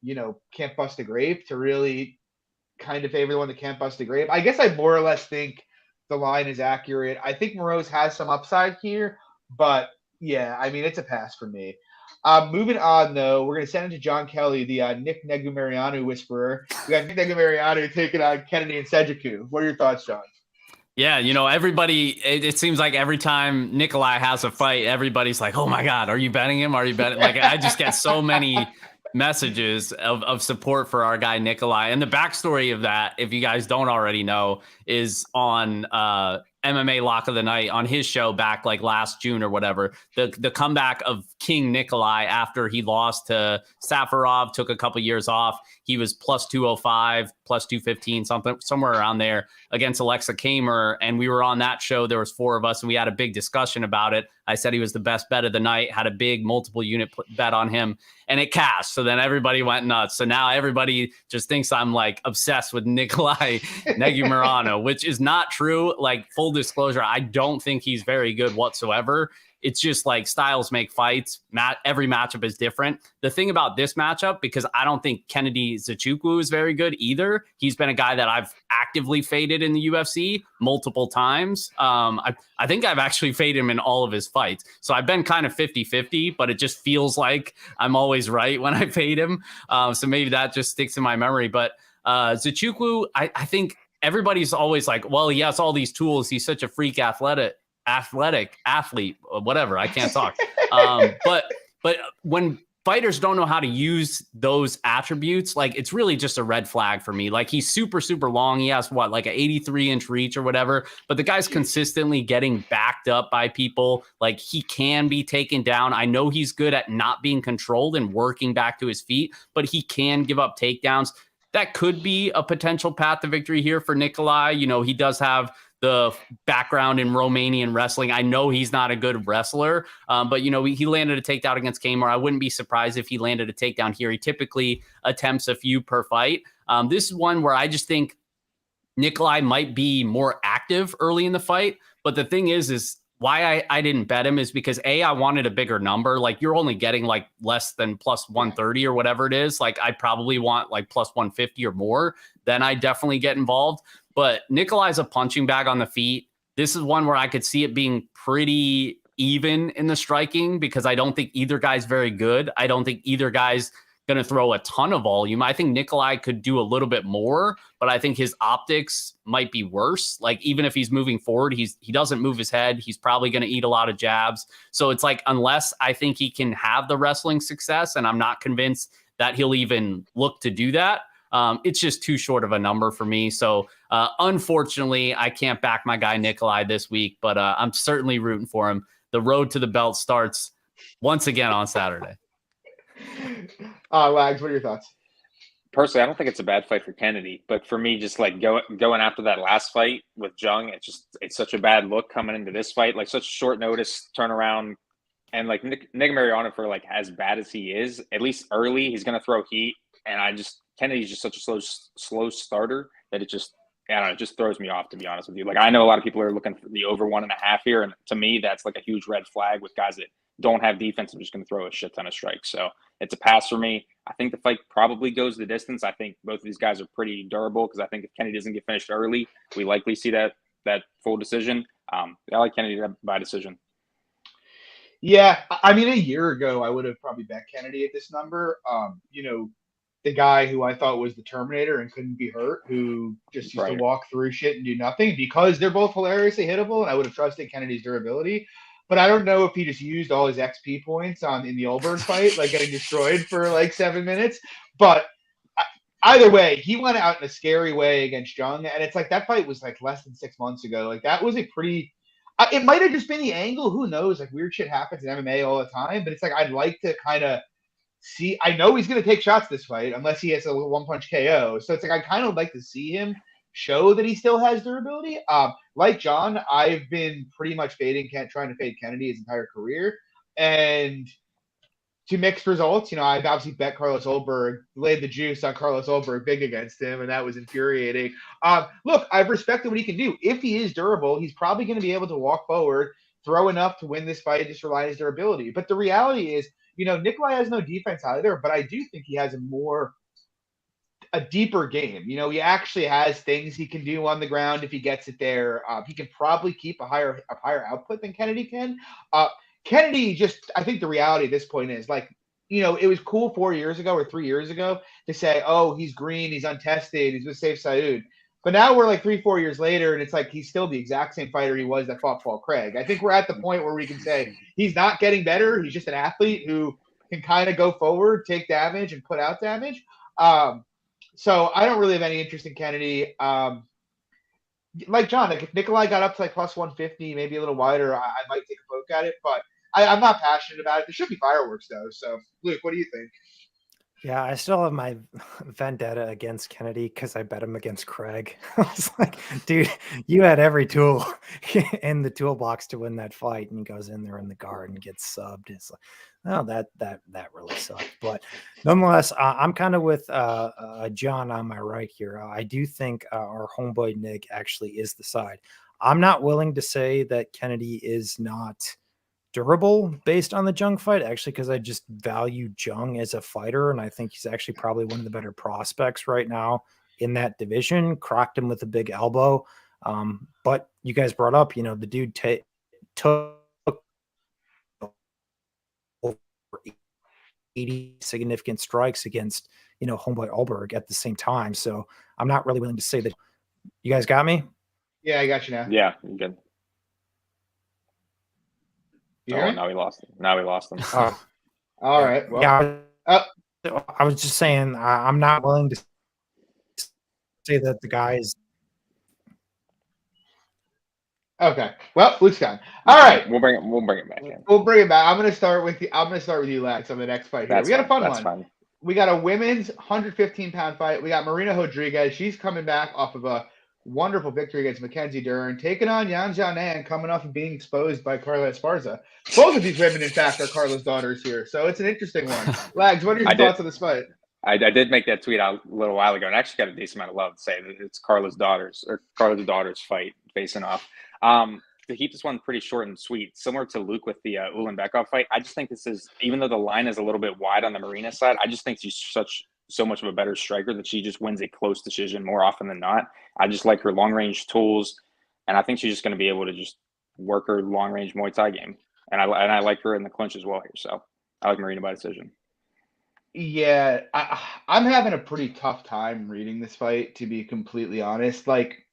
you know, can't bust a grape to really kind of favor the one that can't bust a grape. I guess I more or less think the line is accurate. I think Moroz has some upside here, but yeah, I mean, it's a pass for me. Moving on, though, we're going to send it to Jon Kelly, the Nick Negumarianu whisperer. We got Nick Negumarianu taking on Kennedy and Sejiku. What are your thoughts, John? Yeah, you know, everybody, it seems like every time Nikolai has a fight, everybody's like, oh my God, are you betting him? Are you betting? Like, I just get so many messages of support for our guy Nikolai. And the backstory of that, if you guys don't already know, is on MMA Lock of the Night on his show back like last June or whatever. The comeback of King Nikolai after he lost to Safarov, took a couple years off. He was plus 205, plus 215, somewhere around there against Alexa Kamer. And we were on that show. There was 4 of us and we had a big discussion about it. I said he was the best bet of the night, had a big multiple unit bet on him, and it cashed. So then everybody went nuts. So now everybody just thinks I'm like obsessed with Nikolai Negumarianu, which is not true. Like, full disclosure, I don't think he's very good whatsoever. It's just like styles make fights. Every matchup is different. The thing about this matchup, because I don't think Kennedy Nzechukwu is very good either. He's been a guy that I've actively faded in the UFC multiple times. I think I've actually faded him in all of his fights. So I've been kind of 50-50, but it just feels like I'm always right when I fade him. So maybe that just sticks in my memory. But Nzechukwu, I think everybody's always like, well, he has all these tools. He's such a freak athlete, whatever. I can't talk. But when fighters don't know how to use those attributes, like, it's really just a red flag for me. Like, he's super, super long. He has like an 83-inch reach or whatever, but the guy's consistently getting backed up by people. Like, he can be taken down. I know he's good at not being controlled and working back to his feet, but he can give up takedowns. That could be a potential path to victory here for Nikolai. You know, he does have the background in Romanian wrestling. I know he's not a good wrestler, but, you know, he landed a takedown against Kmart. I wouldn't be surprised if he landed a takedown here. He typically attempts a few per fight. This is one where I just think Nikolai might be more active early in the fight. But the thing is why I didn't bet him is because I wanted a bigger number. Like, you're only getting like less than plus 130 or whatever it is. Like, I probably want like plus 150 or more. Then I definitely get involved. But Nikolai's a punching bag on the feet. This is one where I could see it being pretty even in the striking because I don't think either guy's very good. I don't think either guy's going to throw a ton of volume. I think Nikolai could do a little bit more, but I think his optics might be worse. Like, even if he's moving forward, he doesn't move his head. He's probably going to eat a lot of jabs. So it's like, unless I think he can have the wrestling success, and I'm not convinced that he'll even look to do that, It's just too short of a number for me. So unfortunately, I can't back my guy Nikolai this week, but I'm certainly rooting for him. The road to the belt starts once again on Saturday. Wags, what are your thoughts? Personally, I don't think it's a bad fight for Kennedy, but for me, just like going after that last fight with Jung, it's such a bad look coming into this fight, like such short notice turnaround, and like Nick Mariano, for like as bad as he is, at least early he's gonna throw heat, and Kennedy's just such a slow starter that I don't know, it just throws me off, to be honest with you. Like, I know a lot of people are looking for the over 1.5 here, and to me that's like a huge red flag with guys that don't have defense and just going to throw a shit ton of strikes. So it's a pass for me. I think the fight probably goes the distance. I think both of these guys are pretty durable, because I think if Kennedy doesn't get finished early, we likely see that full decision. I like Kennedy by decision. Yeah, I mean, a year ago I would have probably bet Kennedy at this number. The guy who I thought was the Terminator and couldn't be hurt, who just used to walk through shit and do nothing, because they're both hilariously hittable, and I would have trusted Kennedy's durability. But I don't know if he just used all his XP points in the Olberg fight, like getting destroyed for like 7 minutes. But either way, he went out in a scary way against Jung, and it's like that fight was like less than 6 months ago. Like, that was a pretty. It might have just been the angle. Who knows? Like, weird shit happens in MMA all the time. But it's like, I'd like to kind of see. I know he's going to take shots this fight unless he has a one-punch KO. So it's like, I kind of like to see him show that he still has durability. Like John, I've been pretty much trying to fade Kennedy his entire career. And to mixed results, I've obviously bet Carlos Olberg, laid the juice on Carlos Olberg big against him, and that was infuriating. Look, I've respected what he can do. If he is durable, he's probably going to be able to walk forward, throw enough to win this fight, and just rely on his durability. But the reality is, Nikolai has no defense either, but I do think he has a deeper game. He actually has things he can do on the ground if he gets it there. He can probably keep a higher output than Kennedy can. Kennedy, I think the reality at this point is, like, it was cool 4 years ago or 3 years ago to say, oh, he's green, he's untested, he's with Saif Saud. But now we're like 3-4 years later, and it's like he's still the exact same fighter he was that fought Paul Craig. I think we're at the point where we can say he's not getting better. He's just an athlete who can kind of go forward, take damage, and put out damage. So I don't really have any interest in Kennedy. Like John, like if Nikolai got up to like plus 150, maybe a little wider, I might take a poke at it. But I'm not passionate about it. There should be fireworks, though. So, Luke, what do you think? Yeah, I still have my vendetta against Kennedy because I bet him against Craig. I was like, dude, you had every tool in the toolbox to win that fight, and he goes in there in the guard and gets subbed. It's like, oh, that really sucked. But nonetheless, I'm kind of with John on my right here. I do think our homeboy Nick actually is the side. I'm not willing to say that Kennedy is not durable based on the Jung fight, actually, because I just value Jung as a fighter, and I think he's actually probably one of the better prospects right now in that division. Crocked him with a big elbow. But you guys brought up, the dude took over 80 significant strikes against, homeboy Olberg at the same time. So I'm not really willing to say that. You guys got me? Yeah, I got you now. Yeah, you're good. Now we lost him. All right. Well, yeah, I was just saying I'm not willing to say that the guy is. Okay. Well, Luke's gone. All right. We'll bring it back in. We'll bring it back. I'm gonna start with you, Lex, on the next fight here. We got a fun one. Fine. We got a women's 115-pound fight. We got Marina Rodriguez. She's coming back off of a wonderful victory against Mackenzie Dern, taking on Yan Xiaonan, coming off of being exposed by Carla Esparza. Both of these women, in fact, are Carla's daughters here, so it's an interesting one. Lags, what are your thoughts on this fight? I did make that tweet out a little while ago, and actually got a decent amount of love to say that it's Carla's daughters fight facing off. To keep this one pretty short and sweet, similar to Luke with the Ulanbekov fight, I just think this is, even though the line is a little bit wide on the Marina side, I just think she's so much of a better striker that she just wins a close decision more often than not. I just like her long range tools, and I think she's just going to be able to just work her long range Muay Thai game. And I like her in the clinch as well here. So I like Marina by decision. Yeah, I'm having a pretty tough time reading this fight, to be completely honest. Like,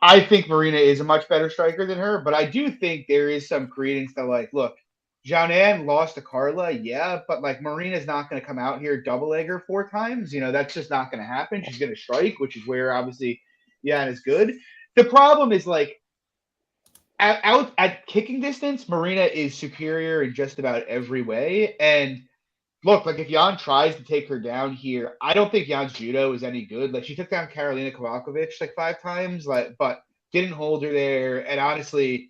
I think Marina is a much better striker than her, but I do think there is some credence to, like, look, Jianan lost to Carla, yeah, but like Marina's not going to come out here double leg her 4 times. That's just not going to happen. She's going to strike, which is where obviously Yan is good. The problem is like out at kicking distance, Marina is superior in just about every way. And look, like if Jan tries to take her down here, I don't think Jan's judo is any good. Like she took down Karolina Kowalkiewicz like 5 times, but didn't hold her there. And honestly,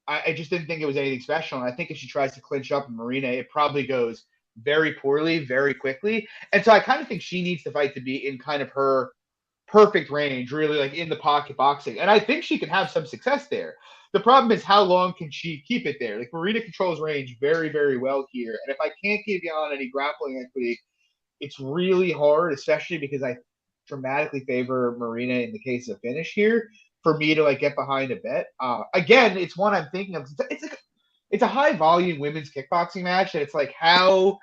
I just didn't think it was anything special. And I think if she tries to clinch up Marina, it probably goes very poorly, very quickly. And so I kind of think she needs the fight to be in kind of her perfect range, really like in the pocket boxing. And I think she can have some success there. The problem is how long can she keep it there? Like Marina controls range very, very well here. And if I can't give Jan any grappling equity, it's really hard, especially because I dramatically favor Marina in the case of finish here, for me to like get behind a bet. Again, it's one I'm thinking of. It's a high volume women's kickboxing match, and it's like how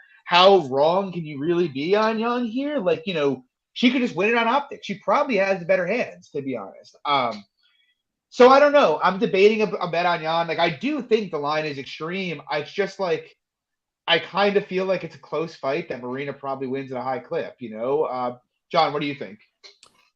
wrong can you really be on Young here? Like she could just win it on optics. She probably has the better hands, to be honest. So I don't know. I'm debating a bet on Jan. Like I do think the line is extreme. It's just like I kind of feel like it's a close fight that Marina probably wins at a high clip. John, what do you think?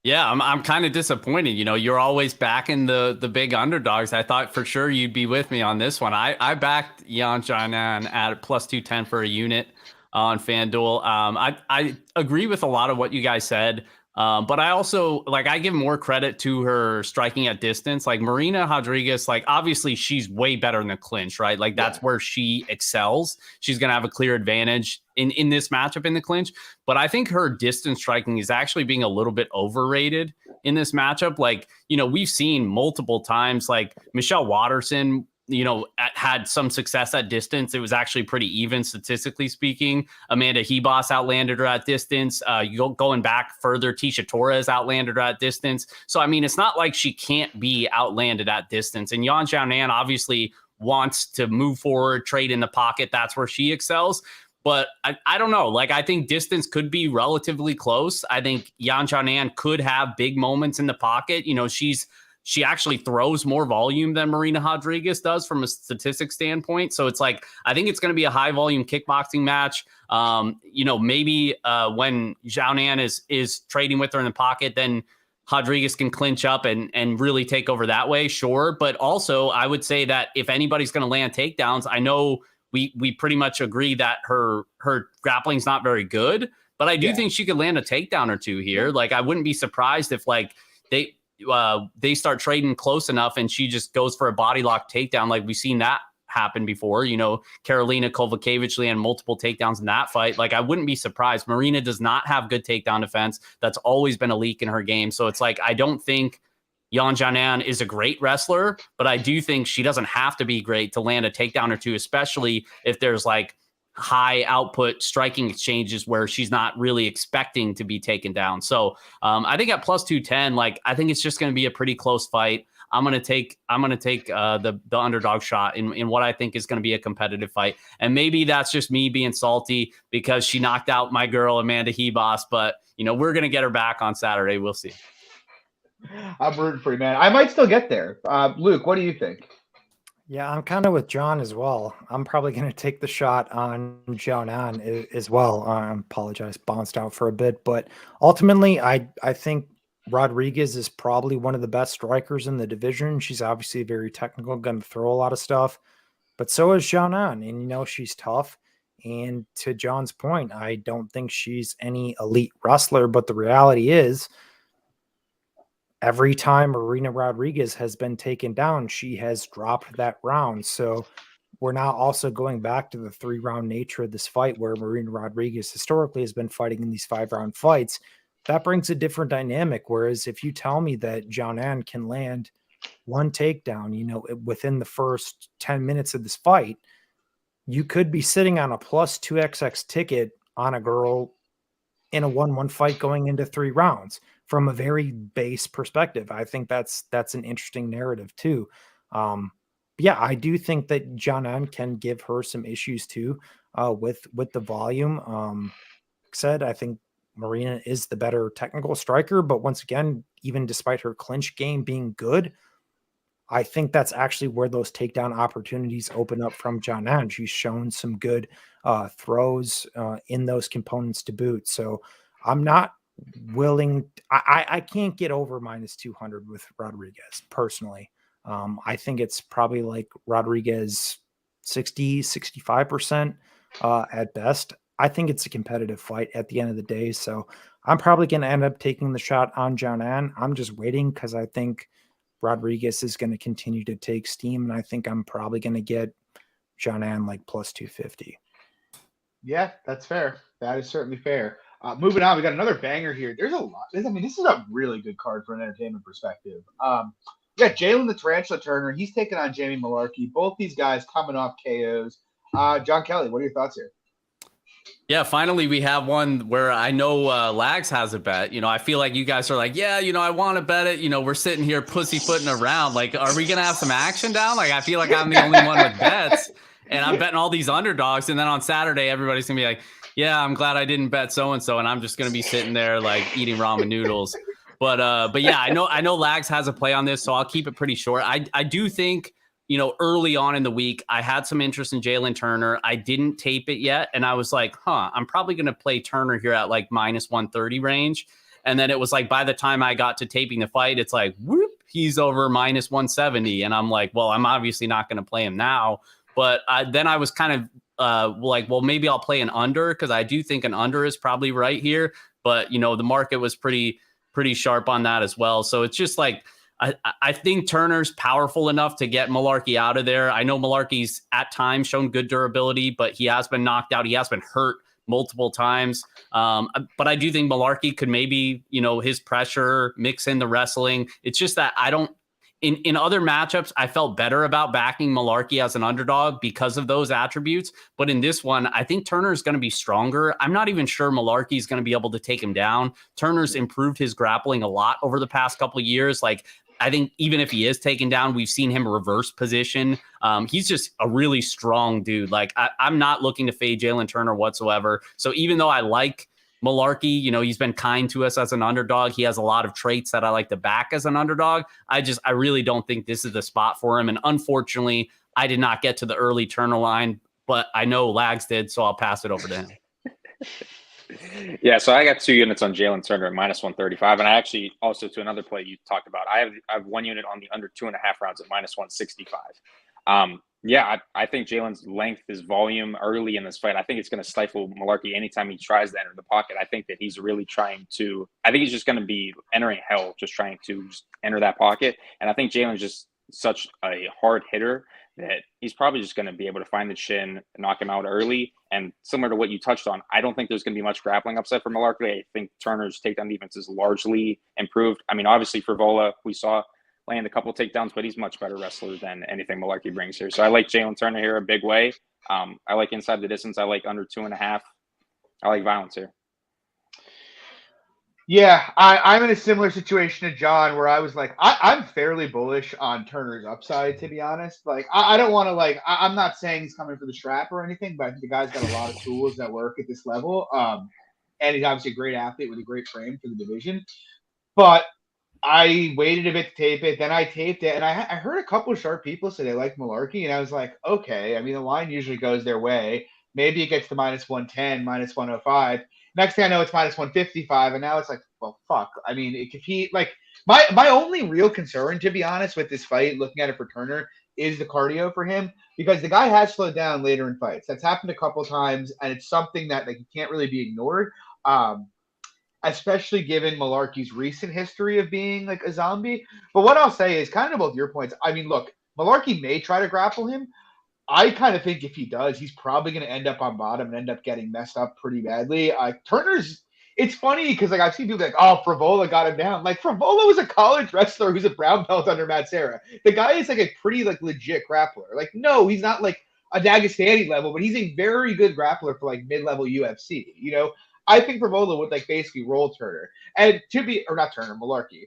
Yeah, I'm kind of disappointed. You're always backing the big underdogs. I thought for sure you'd be with me on this one. I backed Yan Jianan at +210 for a unit on FanDuel. I agree with a lot of what you guys said. But I also I give more credit to her striking at distance. Like Marina Rodriguez, obviously she's way better in the clinch, right? That's where she excels. She's going to have a clear advantage in this matchup in the clinch. But I think her distance striking is actually being a little bit overrated in this matchup. We've seen multiple times, Michelle Watterson, had some success at distance. It was actually pretty even statistically speaking. Amanda Hebos outlanded her at distance. Going back further, Tisha Torres outlanded her at distance. So, I mean, it's not like she can't be outlanded at distance. And Yan Xiaonan obviously wants to move forward, trade in the pocket. That's where she excels. But I don't know. I think distance could be relatively close. I think Yan Xiaonan could have big moments in the pocket. She actually throws more volume than Marina Rodriguez does from a statistics standpoint. So it's I think it's going to be a high volume kickboxing match. Maybe when Xiaonan is trading with her in the pocket, then Rodriguez can clinch up and really take over that way. Sure. But also I would say that if anybody's going to land takedowns, I know we pretty much agree that her grappling's not very good, but I do think she could land a takedown or two here. I wouldn't be surprised if they start trading close enough and she just goes for a body lock takedown. We've seen that happen before. Karolina Kowalkiewicz landed multiple takedowns in that fight. I wouldn't be surprised. Marina does not have good takedown defense. That's always been a leak in her game. So it's I don't think Yan Xiaonan is a great wrestler, but I do think she doesn't have to be great to land a takedown or two, especially if there's high output striking exchanges where she's not really expecting to be taken down. So I think at +210, I think it's just going to be a pretty close fight. I'm going to take the underdog shot in what I think is going to be a competitive fight. And maybe that's just me being salty because she knocked out my girl, Amanda Hebos, but we're going to get her back on Saturday. We'll see. I'm rooting for you, man. I might still get there. Luke, what do you think? Yeah, I'm kind of with John as well. I'm probably going to take the shot on Xiaonan as well. I apologize, bounced out for a bit, but ultimately, I think Rodriguez is probably one of the best strikers in the division. She's obviously very technical, going to throw a lot of stuff, but so is Xiaonan, and she's tough. And to John's point, I don't think she's any elite wrestler, but the reality is, every time Marina Rodriguez has been taken down, she has dropped that round. So we're now also going back to the 3-round nature of this fight where Marina Rodriguez historically has been fighting in these 5-round fights. That brings a different dynamic. Whereas if you tell me that Xiaonan can land one takedown, within the first 10 minutes of this fight, you could be sitting on a +2XX ticket on a girl in a 1-1 fight going into 3 rounds. From a very base perspective, I think that's an interesting narrative too. Yeah, I do think that Xiaonan can give her some issues too with the volume. Like I said, I think Marina is the better technical striker, but once again, even despite her clinch game being good, I think that's actually where those takedown opportunities open up from John Ange. He's shown some good throws in those components to boot. So I'm not willing. I can't get over minus 200 with Rodriguez personally. I think it's probably like Rodriguez 65% at best. I think it's a competitive fight at the end of the day. So I'm probably going to end up taking the shot on John Ann. I'm just waiting because I think Rodriguez is going to continue to take steam. And I think I'm probably going to get John Ann like plus 250. Yeah, that's fair. That is certainly fair. Moving on, we got another banger here. There's a lot. I mean, this is a really good card from an entertainment perspective. Yeah, Jalen the Tarantula Turner. He's taking on Jamie Malarkey. Both these guys coming off KOs. John Kelly, what are your thoughts here? Yeah, finally we have one where I know Lags has a bet. I feel like you guys are like, yeah, I want to bet it. We're sitting here pussyfooting around. Like, are we going to have some action down? Like, I feel like I'm the only one with bets, and I'm betting all these underdogs. And then on Saturday, everybody's going to be like, yeah, I'm glad I didn't bet so-and-so. And I'm just going to be sitting there like eating ramen noodles. But yeah, I know Lags has a play on this, so I'll keep it pretty short. I do think, early on in the week, I had some interest in Jalen Turner. I didn't tape it yet. And I was like, I'm probably going to play Turner here at like minus 130 range. And then it was like, by the time I got to taping the fight, it's like, whoop, he's over minus 170. And I'm like, well, I'm obviously not going to play him now. But then I was kind of like, well, maybe I'll play an under, because I do think an under is probably right here. But, the market was pretty sharp on that as well. So it's just like, I think Turner's powerful enough to get Malarkey out of there. I know Malarkey's at times shown good durability, but he has been knocked out. He has been hurt multiple times. But I do think Malarkey could maybe, his pressure, mix in the wrestling. It's just that I don't, in other matchups, I felt better about backing Malarkey as an underdog because of those attributes. But in this one, I think Turner is going to be stronger. I'm not even sure Malarkey is going to be able to take him down. Turner's improved his grappling a lot over the past couple of years. Like, I think even if he is taken down, we've seen him reverse position. He's just a really strong dude. Like, I'm not looking to fade Jalen Turner whatsoever. So even though I like Malarkey, he's been kind to us as an underdog. He has a lot of traits that I like to back as an underdog. I really don't think this is the spot for him. And unfortunately, I did not get to the early Turner line, but I know Lags did, so I'll pass it over to him. Yeah, so I got 2 units on Jalen Turner at minus 135, and I actually also, to another play you talked about, I have 1 unit on the under 2.5 rounds at minus 165. Yeah, I think Jalen's length, his volume early in this fight, I think it's going to stifle Malarkey anytime he tries to enter the pocket. I think that he's really trying to, I think he's just going to be entering hell, just trying to just enter that pocket. And I think Jalen's just such a hard hitter that he's probably just going to be able to find the chin, knock him out early. And similar to what you touched on, I don't think there's going to be much grappling upside for Malarkey. I think Turner's takedown defense is largely improved. I mean, obviously for Vola, we saw land a couple takedowns, but he's much better wrestler than anything Malarkey brings here. So I like Jalen Turner here a big way. I like inside the distance. I like under 2.5. I like violence here. Yeah, I'm in a similar situation to John, where I was like, I'm fairly bullish on Turner's upside, to be honest. Like, I don't want to, I'm not saying he's coming for the strap or anything, but I think the guy's got a lot of tools that work at this level. And he's obviously a great athlete with a great frame for the division. But I waited a bit to tape it, then I taped it, and I heard a couple of sharp people say they like Malarkey, and I was like, okay. I mean, the line usually goes their way. Maybe it gets to minus 110, minus 105. Next thing I know, it's minus 155, and now it's like, well, fuck. I mean, if he, like, my only real concern, to be honest, with this fight, looking at it for Turner, is the cardio for him, because the guy has slowed down later in fights. That's happened a couple of times, and it's something that, like, can't really be ignored. Especially given Malarkey's recent history of being like a zombie. But what I'll say is kind of both your points. I mean, look, Malarkey may try to grapple him. I kind of think if he does, he's probably going to end up on bottom and end up getting messed up pretty badly. Turner's, it's funny because like I've seen people like, oh, Frivola got him down. Like Frivola was a college wrestler who's a brown belt under Matt Serra. The guy is like a pretty like legit grappler. Like, no, he's not like a Dagestani level, but he's a very good grappler for like mid-level UFC, I think Frivola would like basically roll Turner, and not Turner, Malarkey.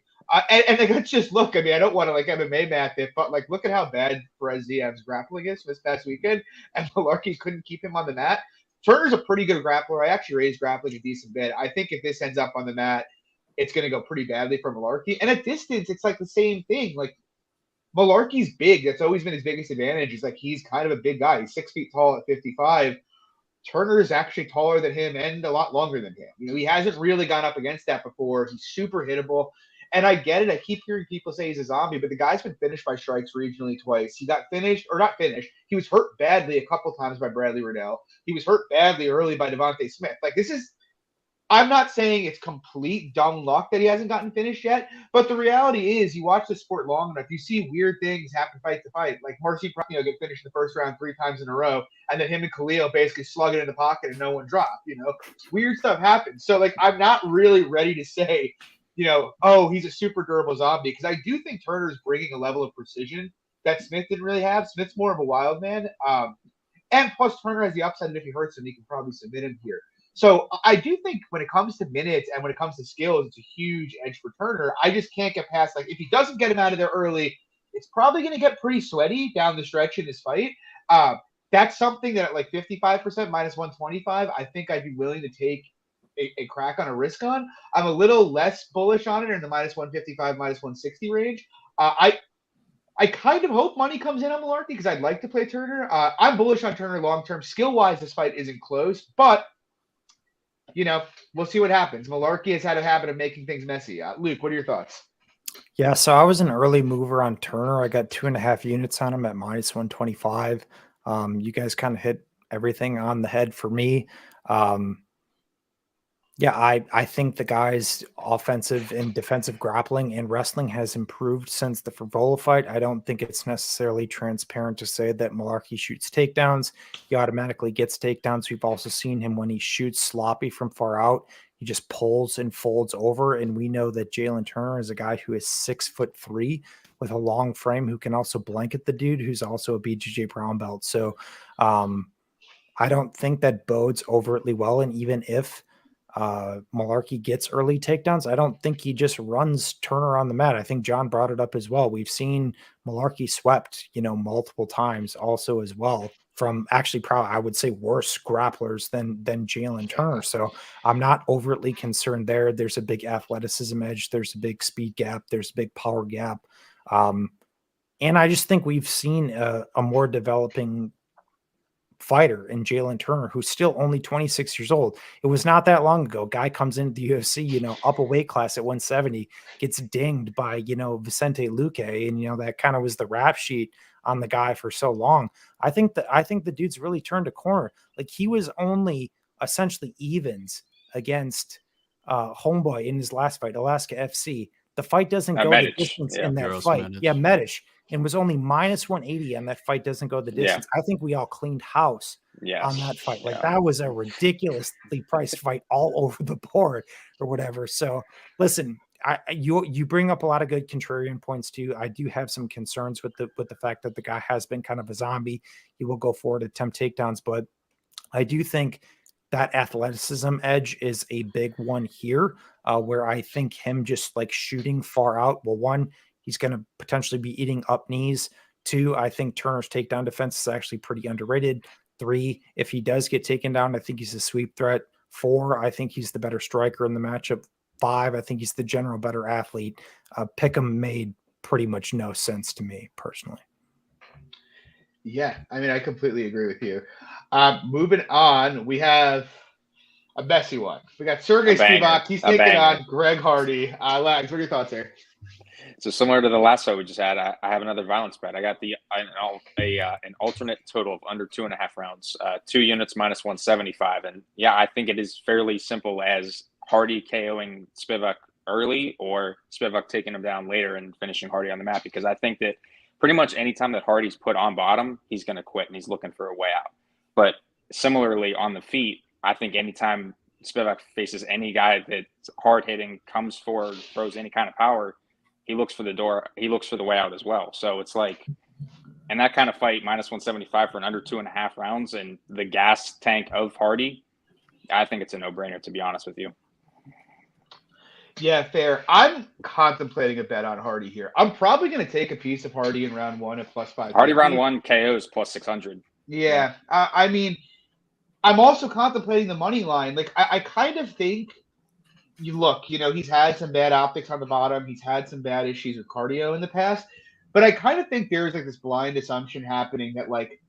And like, let's just look. I mean, I don't want to like MMA math it, but like, look at how bad Perez Diaz's grappling is this past weekend, and Malarkey couldn't keep him on the mat. Turner's a pretty good grappler. I actually raised grappling a decent bit. I think if this ends up on the mat, it's going to go pretty badly for Malarkey. And at distance, it's like the same thing. Like, Malarkey's big. That's always been his biggest advantage. Is like he's kind of a big guy. He's 6 feet tall at 55. Turner is actually taller than him and a lot longer than him. You know, he hasn't really gone up against that before. He's super hittable. And I get it. I keep hearing people say he's a zombie, but the guy's been finished by strikes regionally twice. He got finished, or not finished. He was hurt badly a couple times by Bradley Riddell. He was hurt badly early by Devontae Smith. Like, this is, I'm not saying it's complete dumb luck that he hasn't gotten finished yet, but the reality is you watch the sport long enough, you see weird things happen fight to fight. Like Marcy Prano get finished in the first round 3 times in a row, and then him and Khalil basically slug it in the pocket and no one dropped. You know, weird stuff happens. So, like, I'm not really ready to say, you know, oh, he's a super durable zombie, because I do think Turner's bringing a level of precision that Smith didn't really have. Smith's more of a wild man. And plus, Turner has the upside, and if he hurts him, he can probably submit him here. So I do think when it comes to minutes and when it comes to skills, it's a huge edge for Turner. I just can't get past, like, if he doesn't get him out of there early, it's probably going to get pretty sweaty down the stretch in his fight. That's something that at like 55% minus 125, I think I'd be willing to take a crack on a risk on. I'm a little less bullish on it in the minus 155, minus 160 range. I kind of hope money comes in on Malarkey because I'd like to play Turner. I'm bullish on Turner long-term. Skill-wise, this fight isn't close, but you know, we'll see what happens. Malarkey has had a habit of making things messy. Luke, what are your thoughts? Yeah, so I was an early mover on Turner. I got 2.5 units on him at minus 125. You guys kind of hit everything on the head for me. Yeah, I think the guy's offensive and defensive grappling and wrestling has improved since the Frivola fight. I don't think it's necessarily transparent to say that Malarkey shoots takedowns. He automatically gets takedowns. We've also seen him when he shoots sloppy from far out, he just pulls and folds over. And we know that Jalen Turner is a guy who is 6'3" with a long frame who can also blanket the dude who's also a BJJ brown belt. So I don't think that bodes overtly well. And even if Malarkey gets early takedowns, I don't think he just runs Turner on the mat. I think John brought it up as well. We've seen Malarkey swept, you know, multiple times also as well from actually probably, I would say, worse grapplers than Jalen Turner. So I'm not overtly concerned there. There's a big athleticism edge. There's a big speed gap. There's a big power gap. And I just think we've seen a more developing fighter in Jalen Turner, who's still only 26 years old. It was not that long ago. Guy comes into the UFC, you know, up a weight class at 170, gets dinged by, you know, Vicente Luque. And, you know, that kind of was the rap sheet on the guy for so long. I think the dude's really turned a corner. Like, he was only essentially evens against Homeboy in his last fight, Alaska FC. The fight doesn't go the distance in that fight. Medic. Yeah, Medish. And was only minus 180 and that fight doesn't go the distance. Yeah. I think we all cleaned house on that fight. Like, that was a ridiculously priced fight all over the board or whatever. So listen, you bring up a lot of good contrarian points too. I do have some concerns with the fact that the guy has been kind of a zombie. He will go forward, attempt takedowns, but I do think that athleticism edge is a big one here, where I think him just like shooting far out. Well, one, he's going to potentially be eating up knees. 2, I think Turner's takedown defense is actually pretty underrated. 3, if he does get taken down, I think he's a sweep threat. 4, I think he's the better striker in the matchup. 5, I think he's the general better athlete. Pick'em made pretty much no sense to me personally. Yeah, I mean, I completely agree with you. Moving on, we have a messy one. We got Sergey Spivak. He's taking on Greg Hardy. Lags, what are your thoughts there? So similar to the last fight we just had, I have another violence bet. I got an alternate total of under 2.5 rounds, 2 units minus 175. And yeah, I think it is fairly simple as Hardy KOing Spivak early or Spivak taking him down later and finishing Hardy on the mat, because I think that pretty much anytime that Hardy's put on bottom, he's going to quit and he's looking for a way out. But similarly on the feet, I think anytime Spivak faces any guy that's hard hitting, comes forward, throws any kind of power, he looks for the door. He looks for the way out as well. So it's like, in that kind of fight, minus 175 for an under 2.5 rounds and the gas tank of Hardy, I think it's a no-brainer, to be honest with you. Yeah, fair. I'm contemplating a bet on Hardy here. I'm probably going to take a piece of Hardy in round 1 at plus 5. Hardy round 1 KOs plus 600. Yeah. I mean, I'm also contemplating the money line. Like, I kind of think, you know, he's had some bad optics on the bottom. He's had some bad issues with cardio in the past. But I kind of think there's like this blind assumption happening that like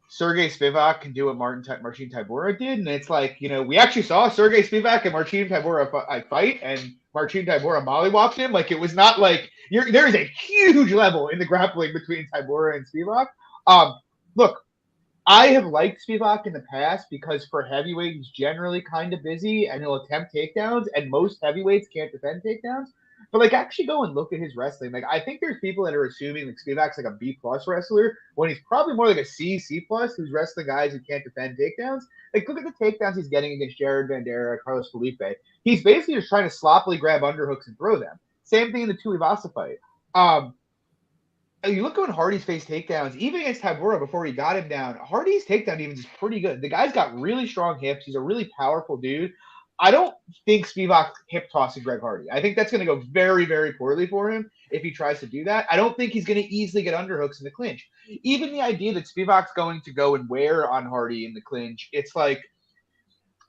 Sergey Spivak can do what Marcin Tybura did, and it's like, we actually saw Sergey Spivak and Marcin Tybura fight, and Marcin Tybura mollywopped him. Like, it was not like there is a huge level in the grappling between Tybura and Spivak. Look, I have liked Spivak in the past because for heavyweight, he's generally kind of busy and he'll attempt takedowns, and most heavyweights can't defend takedowns. But like, actually go and look at his wrestling. Like, I think there's people that are assuming like Spivak's like a B+ wrestler when he's probably more like a C+ who's wrestling guys who can't defend takedowns. Like, look at the takedowns he's getting against Jared Bandera, Carlos Felipe. He's basically just trying to sloppily grab underhooks and throw them. Same thing in the Tuivasa fight. You look at when Hardy's faced takedowns, even against Tybura before he got him down, Hardy's takedown even is pretty good. The guy's got really strong hips. He's a really powerful dude. I don't think Spivak hip tossing Greg Hardy. I think that's going to go very, very poorly for him if he tries to do that. I don't think he's going to easily get underhooks in the clinch. Even the idea that Spivak's going to go and wear on Hardy in the clinch, it's like,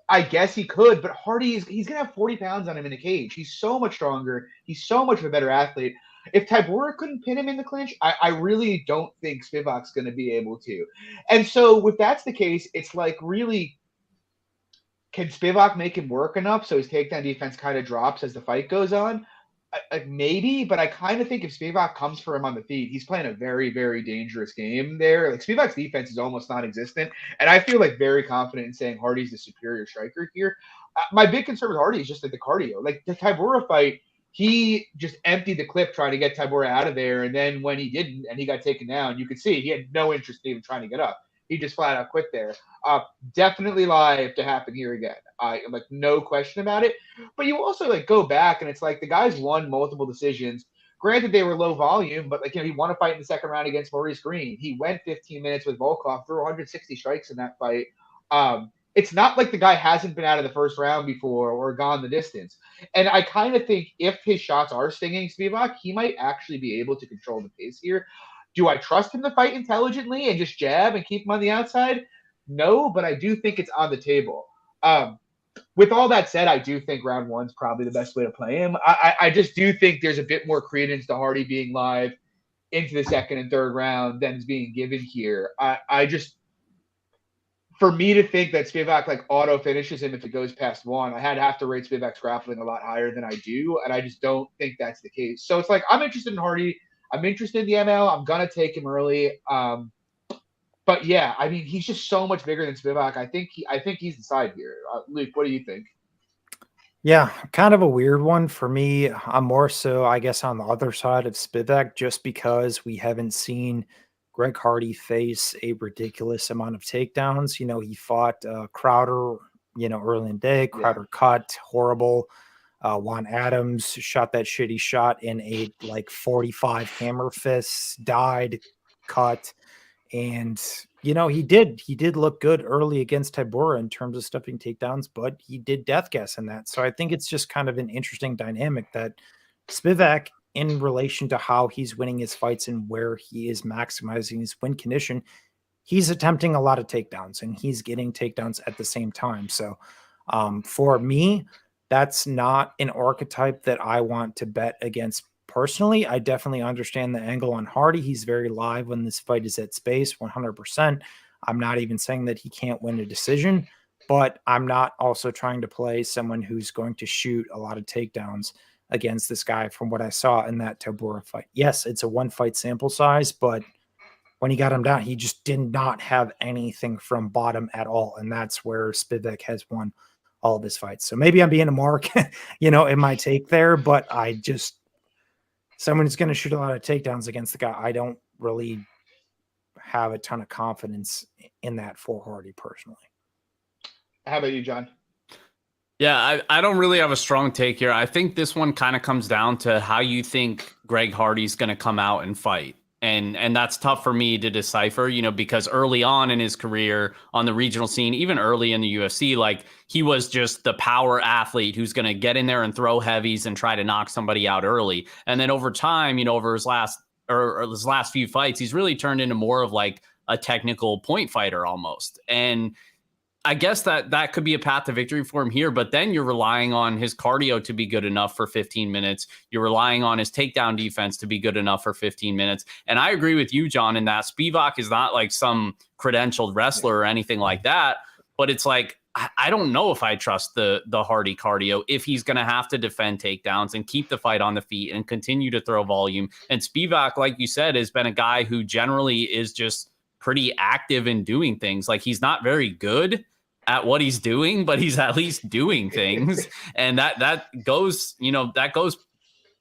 I guess he could, but Hardy he's going to have 40 pounds on him in the cage. He's so much stronger. He's so much of a better athlete. If Tybura couldn't pin him in the clinch, I really don't think Spivak's going to be able to. And so if that's the case, it's like, really, can Spivak make him work enough so his takedown defense kind of drops as the fight goes on? Maybe, but I kind of think if Spivak comes for him on the feet, he's playing a very, very dangerous game there. Like, Spivak's defense is almost non-existent, and I feel like very confident in saying Hardy's the superior striker here. My big concern with Hardy is just like the cardio. Like, the Tybura fight, he just emptied the clip trying to get Tybura out of there, and then when he didn't and he got taken down, you could see he had no interest in even trying to get up. He just flat out quit there. Definitely live to happen here again. Like, no question about it. But you also like go back and it's like the guys won multiple decisions. Granted, they were low volume, but like, he won a fight in the second round against Maurice Green. He went 15 minutes with Volkov, threw 160 strikes in that fight. It's not like the guy hasn't been out of the first round before or gone the distance. And I kind of think if his shots are stinging Spivak, he might actually be able to control the pace here. Do I trust him to fight intelligently and just jab and keep him on the outside? No, but I do think it's on the table. With all that said, I do think round one's probably the best way to play him. I just do think there's a bit more credence to Hardy being live into the second and third round than is being given here. For me to think that Spivak like auto finishes him if it goes past one, I have to rate Spivak's grappling a lot higher than I do, and I just don't think that's the case. So it's like, I'm interested in Hardy. I'm interested in the ML. I'm gonna take him early. But yeah, I mean, he's just so much bigger than Spivak. I think he's the side here. Luke, what do you think? Yeah, kind of a weird one for me. I'm more so, I guess, on the other side of Spivak, just because we haven't seen Greg Hardy face a ridiculous amount of takedowns. He fought Crowder, early in the day. Crowder cut, horrible. Juan Adams shot that shitty shot in a like 45 hammer fists, died, cut. And, he did look good early against Tybura in terms of stuffing takedowns, but he did death guess in that. So I think it's just kind of an interesting dynamic that Spivak, in relation to how he's winning his fights and where he is maximizing his win condition, he's attempting a lot of takedowns and he's getting takedowns at the same time. So for me, that's not an archetype that I want to bet against personally. I definitely understand the angle on Hardy. He's very live when this fight is at space, 100%. I'm not even saying that he can't win a decision, but I'm not also trying to play someone who's going to shoot a lot of takedowns against this guy from what I saw in that Tybura fight. Yes, it's a one-fight sample size, but when he got him down, he just did not have anything from bottom at all, and that's where Spivak has won all of his fights. So maybe I'm being a mark, in my take there, but someone who's going to shoot a lot of takedowns against the guy, I don't really have a ton of confidence in that for Hardy personally. How about you, John? Yeah, I don't really have a strong take here. I think this one kind of comes down to how you think Greg Hardy's going to come out and fight. And that's tough for me to decipher, because early on in his career on the regional scene, even early in the UFC, like, he was just the power athlete who's going to get in there and throw heavies and try to knock somebody out early. And then over time, over his last few fights, he's really turned into more of like a technical point fighter almost. And I guess that could be a path to victory for him here, but then you're relying on his cardio to be good enough for 15 minutes. You're relying on his takedown defense to be good enough for 15 minutes. And I agree with you, John, in that Spivak is not like some credentialed wrestler or anything like that, but it's like, I don't know if I trust the Hardy cardio if he's going to have to defend takedowns and keep the fight on the feet and continue to throw volume. And Spivak, like you said, has been a guy who generally is just pretty active in doing things. Like, he's not very good at what he's doing, but he's at least doing things. And that goes, that goes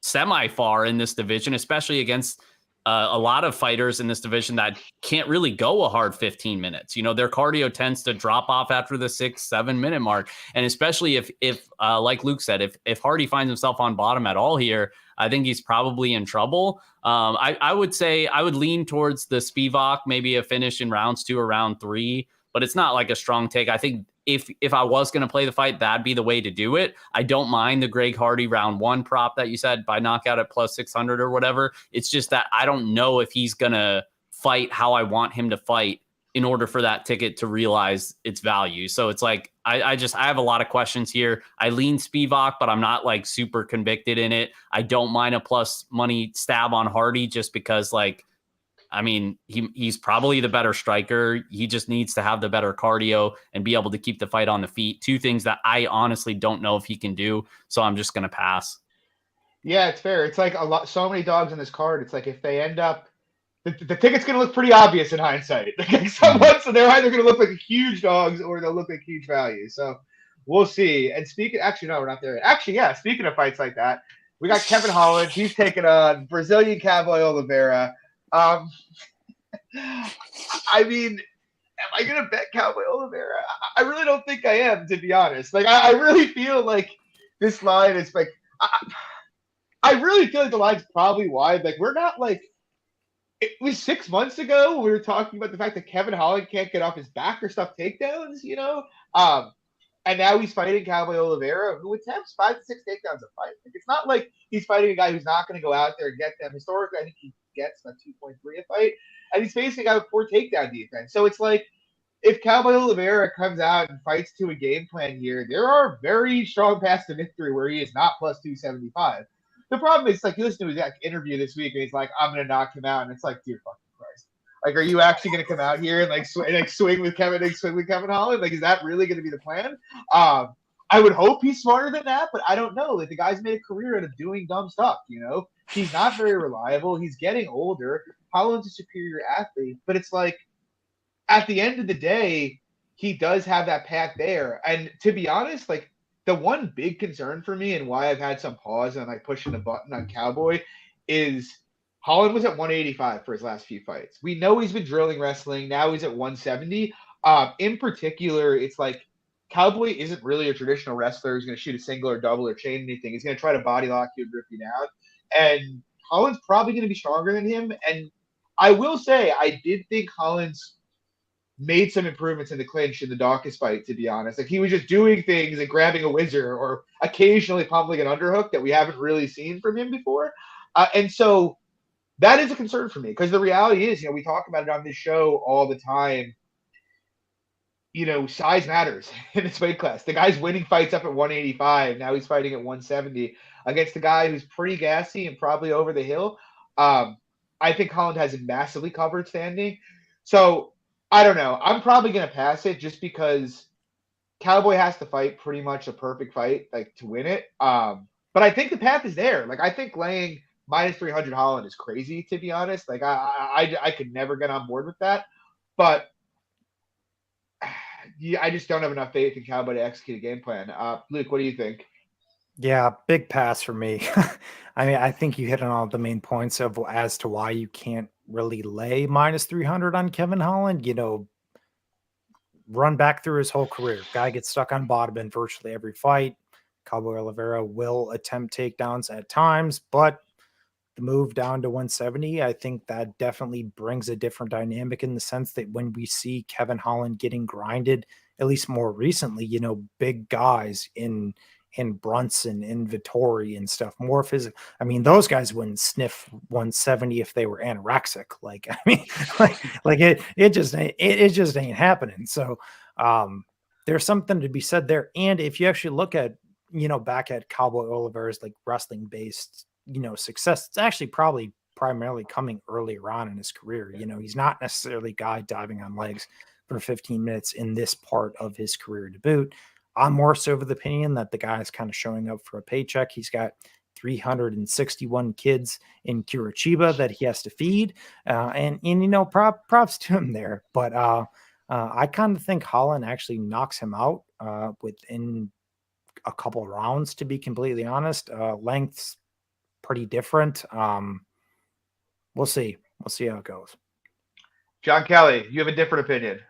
semi far in this division, especially against a lot of fighters in this division that can't really go a hard 15 minutes. Their cardio tends to drop off after the 6-7 minute mark. And especially if like Luke said, if Hardy finds himself on bottom at all here, I think he's probably in trouble. I would say I would lean towards the Spivak, maybe a finish in rounds 2 or round 3, but it's not like a strong take. I think if I was going to play the fight, that'd be the way to do it. I don't mind the Greg Hardy round 1 prop that you said by knockout at plus 600 or whatever. It's just that I don't know if he's going to fight how I want him to fight in order for that ticket to realize its value. So it's like, I have a lot of questions here. I lean Spivak, but I'm not like super convicted in it. I don't mind a plus money stab on Hardy just because, like, I mean, he's probably the better striker. He just needs to have the better cardio and be able to keep the fight on the feet. 2 things that I honestly don't know if he can do. So I'm just going to pass. Yeah, it's fair. It's like so many dogs on this card. It's like if they end up, the ticket's going to look pretty obvious in hindsight. So they're either going to look like huge dogs or they'll look like huge value. So we'll see. And actually, no, we're not there yet. Actually, yeah, speaking of fights like that, we got Kevin Holland. He's taking on Brazilian Cowboy Oliveira. I mean, am I going to bet Cowboy Oliveira? I really don't think I am, to be honest. Like, I really feel like this line is like, I really feel like the line's probably wide. Like, we're not like, it was 6 months ago we were talking about the fact that Kevin Holland can't get off his back or stuff takedowns, and now he's fighting Cowboy Oliveira, who attempts 5 to 6 takedowns a fight. Like, it's not like he's fighting a guy who's not going to go out there and get them. Historically, I think he gets about 2.3 a fight, and he's facing a guy with 4 takedown defense. So it's like, if Cowboy Oliveira comes out and fights to a game plan here, there are very strong paths to victory where he is not plus 275. The problem is, like, you listen to his interview this week, and he's like, "I'm going to knock him out," and it's like, dear fucking Christ. Like, are you actually going to come out here and swing with Kevin Holland? Like, is that really going to be the plan? I would hope he's smarter than that, but I don't know. Like, the guy's made a career out of doing dumb stuff. He's not very reliable. He's getting older. Holland's a superior athlete, but it's like, at the end of the day, he does have that path there. And to be honest, like, the one big concern for me and why I've had some pause and like pushing the button on Cowboy is Holland was at 185 for his last few fights. We know he's been drilling wrestling. Now he's at 170. In particular, it's like Cowboy isn't really a traditional wrestler who's going to shoot a single or double or chain anything. He's going to try to body lock you and grip you down. And Holland's probably going to be stronger than him. And I will say, I did think Holland's made some improvements in the clinch in the Dawkins fight, to be honest. Like, he was just doing things and grabbing a whizzer or occasionally pummeling an underhook that we haven't really seen from him before. And so that is a concern for me, because the reality is, we talk about it on this show all the time. Size matters in this weight class. The guy's winning fights up at 185. Now he's fighting at 170 against the guy who's pretty gassy and probably over the hill. I think Holland has a massively covered standing. So I don't know. I'm probably going to pass it just because Cowboy has to fight pretty much a perfect fight, like, to win it. But I think the path is there. Like, I think laying minus 300 Holland is crazy, to be honest. Like, I could never get on board with that. But yeah, I just don't have enough faith in Cowboy to execute a game plan. Luke, what do you think? Yeah, big pass for me. I mean, I think you hit on all the main points as to why you can't really lay minus 300 on Kevin Holland. Run back through his whole career. Guy gets stuck on bottom in virtually every fight. Cowboy Oliveira will attempt takedowns at times, but the move down to 170, I think that definitely brings a different dynamic in the sense that when we see Kevin Holland getting grinded, at least more recently, big guys in Brunson, in Vittori and stuff, more physical. I mean, those guys wouldn't sniff 170 if they were anorexic. Like, I mean, like it just ain't happening. So, there's something to be said there. And if you actually look at, back at Cowboy Oliveira's like wrestling based, success, it's actually probably primarily coming earlier on in his career. He's not necessarily a guy diving on legs for 15 minutes in this part of his career debut. I'm more so of the opinion that the guy is kind of showing up for a paycheck. He's got 361 kids in Curitiba that he has to feed. And props to him there. But I kind of think Holland actually knocks him out within a couple rounds, to be completely honest. Length's pretty different. We'll see. We'll see how it goes. Jon Kelly, you have a different opinion.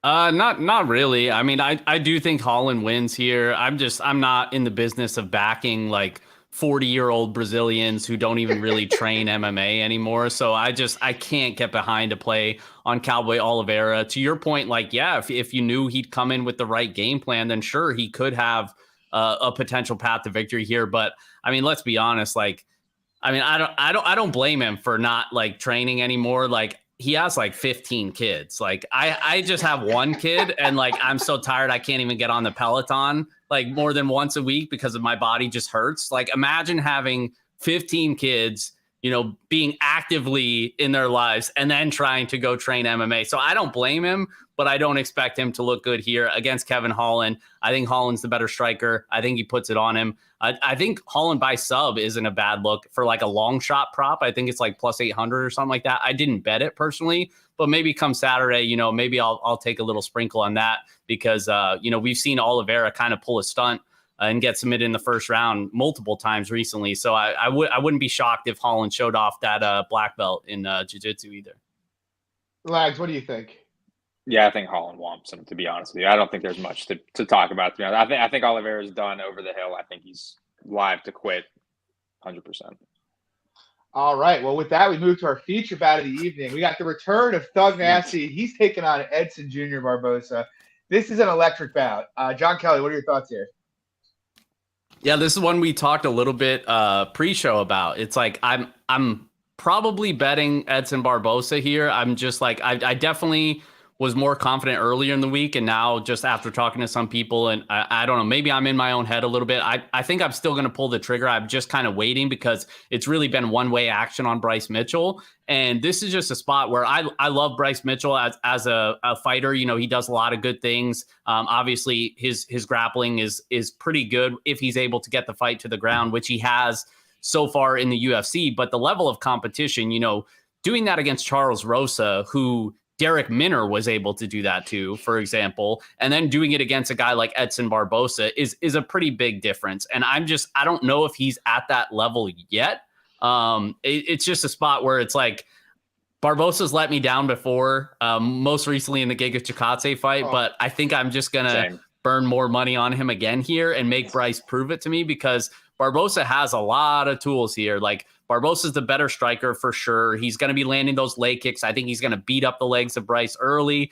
Not really. I mean, I do think Holland wins here. I'm not in the business of backing like 40-year-old Brazilians who don't even really train MMA anymore. So I can't get behind a play on Cowboy Oliveira. To your point, like, yeah, if you knew he'd come in with the right game plan, then sure, he could have a potential path to victory here. But I mean, let's be honest. Like, I mean, I don't blame him for not like training anymore. Like, he has like 15 kids. Like I just have one kid and like, I'm so tired. I can't even get on the Peloton like more than once a week because of my body just hurts. Like imagine having 15 kids, being actively in their lives and then trying to go train MMA. So I don't blame him, but I don't expect him to look good here against Kevin Holland. I think Holland's the better striker. I think he puts it on him. I think Holland by sub isn't a bad look for like a long shot prop. I think it's like plus 800 or something like that. I didn't bet it personally, but maybe come Saturday, maybe I'll take a little sprinkle on that because, we've seen Oliveira kind of pull a stunt and get submitted in the first round multiple times recently. So I wouldn't be shocked if Holland showed off that black belt in jiu-jitsu either. Lags, what do you think? Yeah, I think Holland whomps him, to be honest with you. I don't think there's much to talk about. I think Oliveira's done over the hill. I think he's live to quit 100%. All right. Well, with that, we move to our feature bout of the evening. We got the return of Thug Nasty. He's taking on Edson Jr. Barbosa. This is an electric bout. Jon Kelly, what are your thoughts here? Yeah, this is one we talked a little bit pre-show about. It's like I'm probably betting Edson Barbosa here. I'm just like I definitely was more confident earlier in the week, and now just after talking to some people, and I don't know, maybe I'm in my own head a little bit. I think I'm still going to pull the trigger. I'm just kind of waiting because it's really been one-way action on Bryce Mitchell, and this is just a spot where I love Bryce Mitchell as a fighter. He does a lot of good things. Obviously, his grappling is pretty good if he's able to get the fight to the ground, which he has so far in the UFC. But the level of competition, doing that against Charles Rosa, who Derek Minner was able to do that too, for example, and then doing it against a guy like Edson Barbosa is a pretty big difference. And I don't know if he's at that level yet. It's just a spot where it's like Barbosa's let me down before, most recently in the Giga Chikadze fight, but I think I'm just going to burn more money on him again here and make Bryce prove it to me because Barbosa has a lot of tools here. Like Barbosa's the better striker for sure. He's going to be landing those leg kicks. I think he's going to beat up the legs of Bryce early.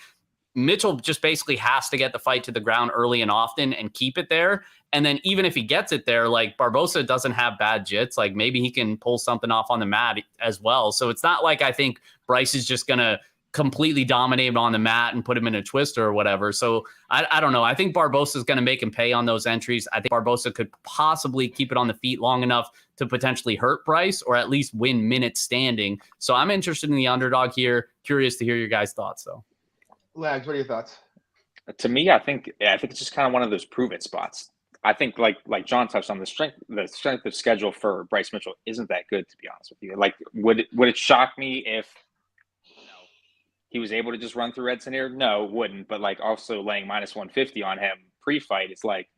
Mitchell just basically has to get the fight to the ground early and often and keep it there. And then even if he gets it there, like Barbosa doesn't have bad jits. Like maybe he can pull something off on the mat as well. So it's not like I think Bryce is just going to completely dominate him on the mat and put him in a twister or whatever. So I don't know. I think Barbosa is going to make him pay on those entries. I think Barbosa could possibly keep it on the feet long enough to potentially hurt Bryce or at least win minutes standing. So I'm interested in the underdog here. Curious to hear your guys' thoughts though. Lags, what are your thoughts? To me, I think it's just kind of one of those prove it spots. I think like John touched on, the strength of schedule for Bryce Mitchell isn't that good, to be honest with you. Like, would it shock me if he was able to just run through Edson here? No, it wouldn't. But like also laying minus 150 on him pre-fight, it's like,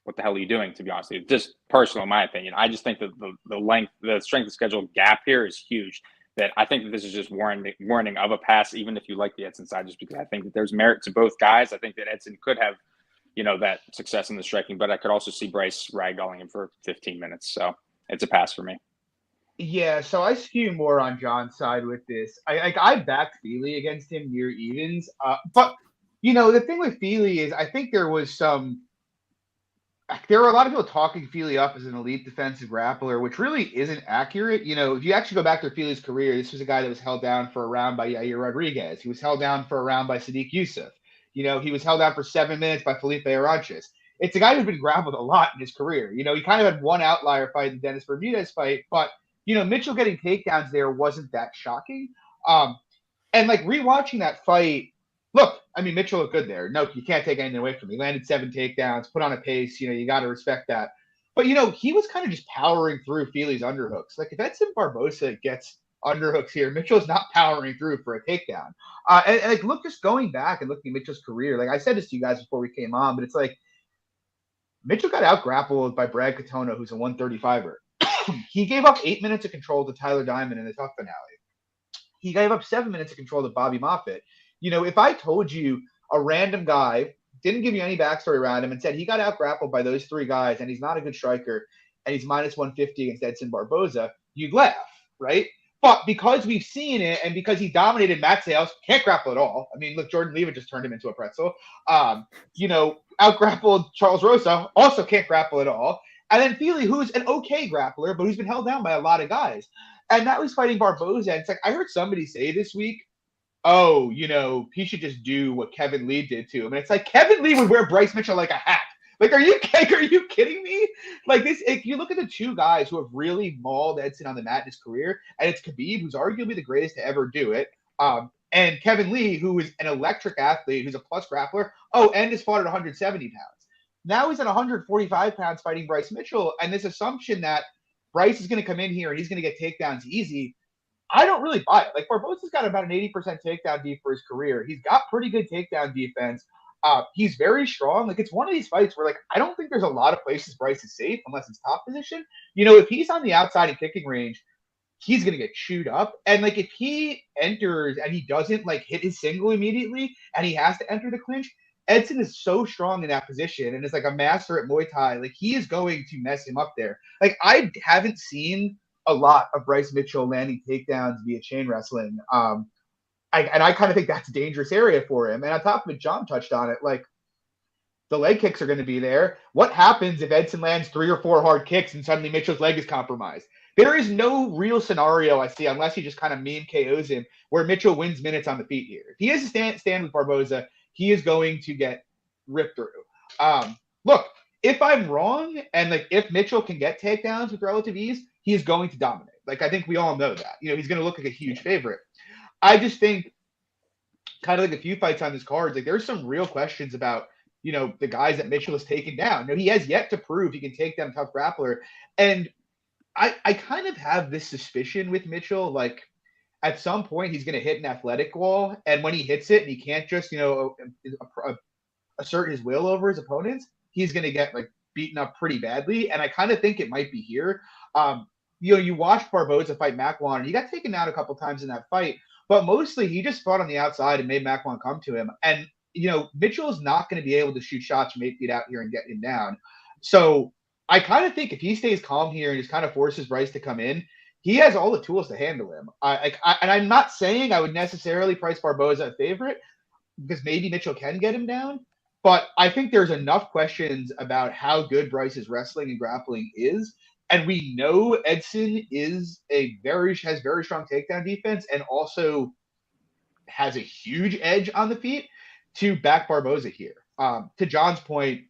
what the hell are you doing, to be honest with you? Just personal, in my opinion. I just think that the strength of schedule gap here is huge. That I think that this is just warning of a pass, even if you like the Edson side, just because I think that there's merit to both guys. I think that Edson could have, that success in the striking, but I could also see Bryce ragdolling him for 15 minutes. So it's a pass for me. Yeah, so I skew more on John's side with this. I backed Feely against him near evens, but the thing with Feely is I think there were a lot of people talking Feely up as an elite defensive grappler, which really isn't accurate. If you actually go back to Feely's career, this was a guy that was held down for a round by Yair Rodriguez. He was held down for a round by Sadiq Youssef. You know, he was held down for 7 minutes by Felipe Aranches. It's a guy who's been grappled a lot in his career. You know, he kind of had one outlier fight, the Dennis Bermudez fight, but, you know, Mitchell getting takedowns there wasn't that shocking. And like rewatching that fight, look, I mean, Mitchell looked good there. No, you can't take anything away from him. He landed 7 takedowns, put on a pace. You know, you got to respect that. But, you know, he was kind of just powering through Feely's underhooks. Like, if Edson Barboza gets underhooks here, Mitchell's not powering through for a takedown. And like, look, just going back and looking at Mitchell's career, like I said this to you guys before we came on, but it's like Mitchell got out grappled by Brad Katona, who's a 135er. He gave up 8 minutes of control to Tyler Diamond in the tough finale. He gave up 7 minutes of control to Bobby Moffitt. You know, if I told you a random guy, didn't give you any backstory around him, and said he got out grappled by those 3 guys and he's not a good striker and he's minus 150 against Edson Barboza, you'd laugh, right? But because we've seen it and because he dominated Matt Sales, can't grapple at all. I mean, look, Jordan Leavitt just turned him into a pretzel. You know, out grappled Charles Rosa, also can't grapple at all. And then Feely, who's an okay grappler, but who's been held down by a lot of guys. And now he's fighting Barboza. And it's like, I heard somebody say this week, oh, you know, he should just do what Kevin Lee did to him. And it's like, Kevin Lee would wear Bryce Mitchell like a hat. Like, are you kidding me? Like this, if you look at the 2 guys who have really mauled Edson on the mat in his career, and it's Khabib, who's arguably the greatest to ever do it, and Kevin Lee, who is an electric athlete, who's a plus grappler, and has fought at 170 pounds. Now he's at 145 pounds fighting Bryce Mitchell, and this assumption that Bryce is going to come in here and he's going to get takedowns easy, I don't really buy it. Like, Barboza's got about an 80% takedown D for his career. He's got pretty good takedown defense. He's very strong. Like, it's one of these fights where, like, I don't think there's a lot of places Bryce is safe unless it's top position. You know, if he's on the outside and kicking range, he's going to get chewed up. And, like, if he enters and he doesn't, like, hit his single immediately and he has to enter the clinch, Edson is so strong in that position and is like a master at Muay Thai. Like, he is going to mess him up there. Like, I haven't seen a lot of Bryce Mitchell landing takedowns via chain wrestling. I kind of think that's a dangerous area for him. And on top of it, John touched on it. Like, the leg kicks are going to be there. What happens if Edson lands 3 or 4 hard kicks and suddenly Mitchell's leg is compromised? There is no real scenario I see, unless he just kind of mean KOs him, where Mitchell wins minutes on the feet here. If he has to stand with Barboza, he is going to get ripped through. Look, if I'm wrong, and like if Mitchell can get takedowns with relative ease, he is going to dominate. Like, I think we all know that. You know, he's going to look like a huge favorite. I just think, kind of like a few fights on this card, like there's some real questions about, you know, the guys that Mitchell has taken down. You know, he has yet to prove he can take down a tough grappler. And I kind of have this suspicion with Mitchell, like at some point he's going to hit an athletic wall. And when he hits it and he can't just, you know, assert his will over his opponents, he's going to get like beaten up pretty badly. And I kind of think it might be here. You know, you watched Barboza fight Makwan, and he got taken down a couple times in that fight, but mostly he just fought on the outside and made Makwan come to him. And, you know, Mitchell is not going to be able to shoot shots from 8 feet out here and get him down. So I kind of think if he stays calm here and just kind of forces Bryce to come in, he has all the tools to handle him. And I'm not saying I would necessarily price Barboza a favorite, because maybe Mitchell can get him down. But I think there's enough questions about how good Bryce's wrestling and grappling is. And we know Edson has very strong takedown defense and also has a huge edge on the feet to back Barboza here. To John's point,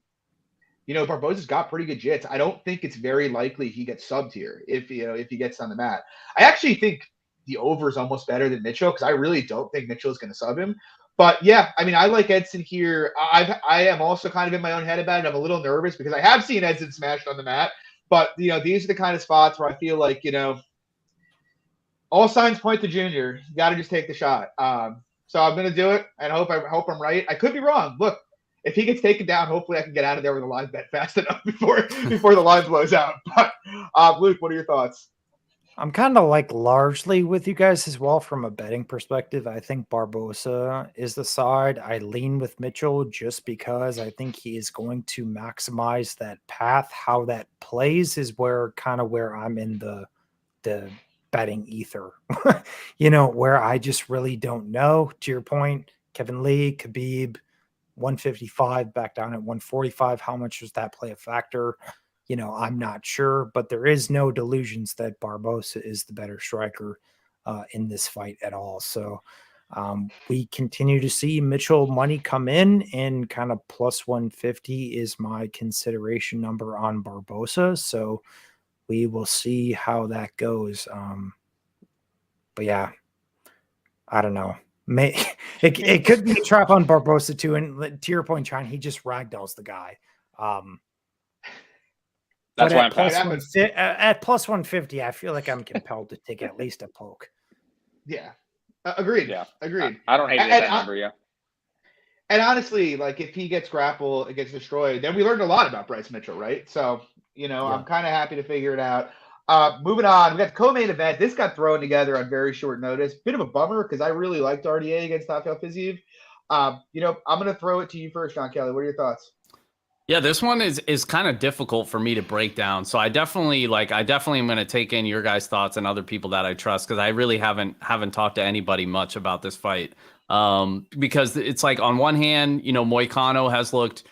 you know, Barboza's got pretty good jits. I don't think it's very likely he gets subbed here if he gets on the mat. I actually think the over is almost better than Mitchell, because I really don't think Mitchell is going to sub him. But yeah, I mean, I like Edson here. I am also kind of in my own head about it. I'm a little nervous because I have seen Edson smashed on the mat. But, you know, these are the kind of spots where I feel like, you know, all signs point to Junior. You got to just take the shot. So I'm going to do it, and I hope I'm right. I could be wrong. Look, if he gets taken down, hopefully I can get out of there with a live bet fast enough before the line blows out. But Luke, what are your thoughts? I'm kind of like largely with you guys as well from a betting perspective. I think Barboza is the side. I lean with Mitchell just because I think he is going to maximize that path. How that plays is where I'm in the betting ether, you know, where I just really don't know. To your point, Kevin Lee, Khabib, 155 back down at 145. How much does that play a factor? You know, I'm not sure, but there is no delusions that Barboza is the better striker in this fight at all. So We continue to see Mitchell money come in, and kind of plus 150 is my consideration number on Barbosa. So we will see how that goes. But yeah, I don't know. It could be a trap on Barbosa too. And to your point, John, he just ragdolls the guy. That's but why I'm passing. at plus 150, I feel like I'm compelled to take at least a poke. Yeah. Agreed. Yeah. Agreed. I don't hate that number, yeah. And honestly, like if he gets grappled, it gets destroyed, then we learned a lot about Bryce Mitchell, right? So, I'm kind of happy to figure it out. Moving on, we got the co-main event. This got thrown together on very short notice. Bit of a bummer because I really liked RDA against Rafael Fiziev. I'm going to throw it to you first, Jon Kelly. What are your thoughts? Yeah, this one is kind of difficult for me to break down. So I definitely am going to take in your guys' thoughts and other people that I trust, because I really haven't talked to anybody much about this fight. Because it's like, on one hand, Moicano has looked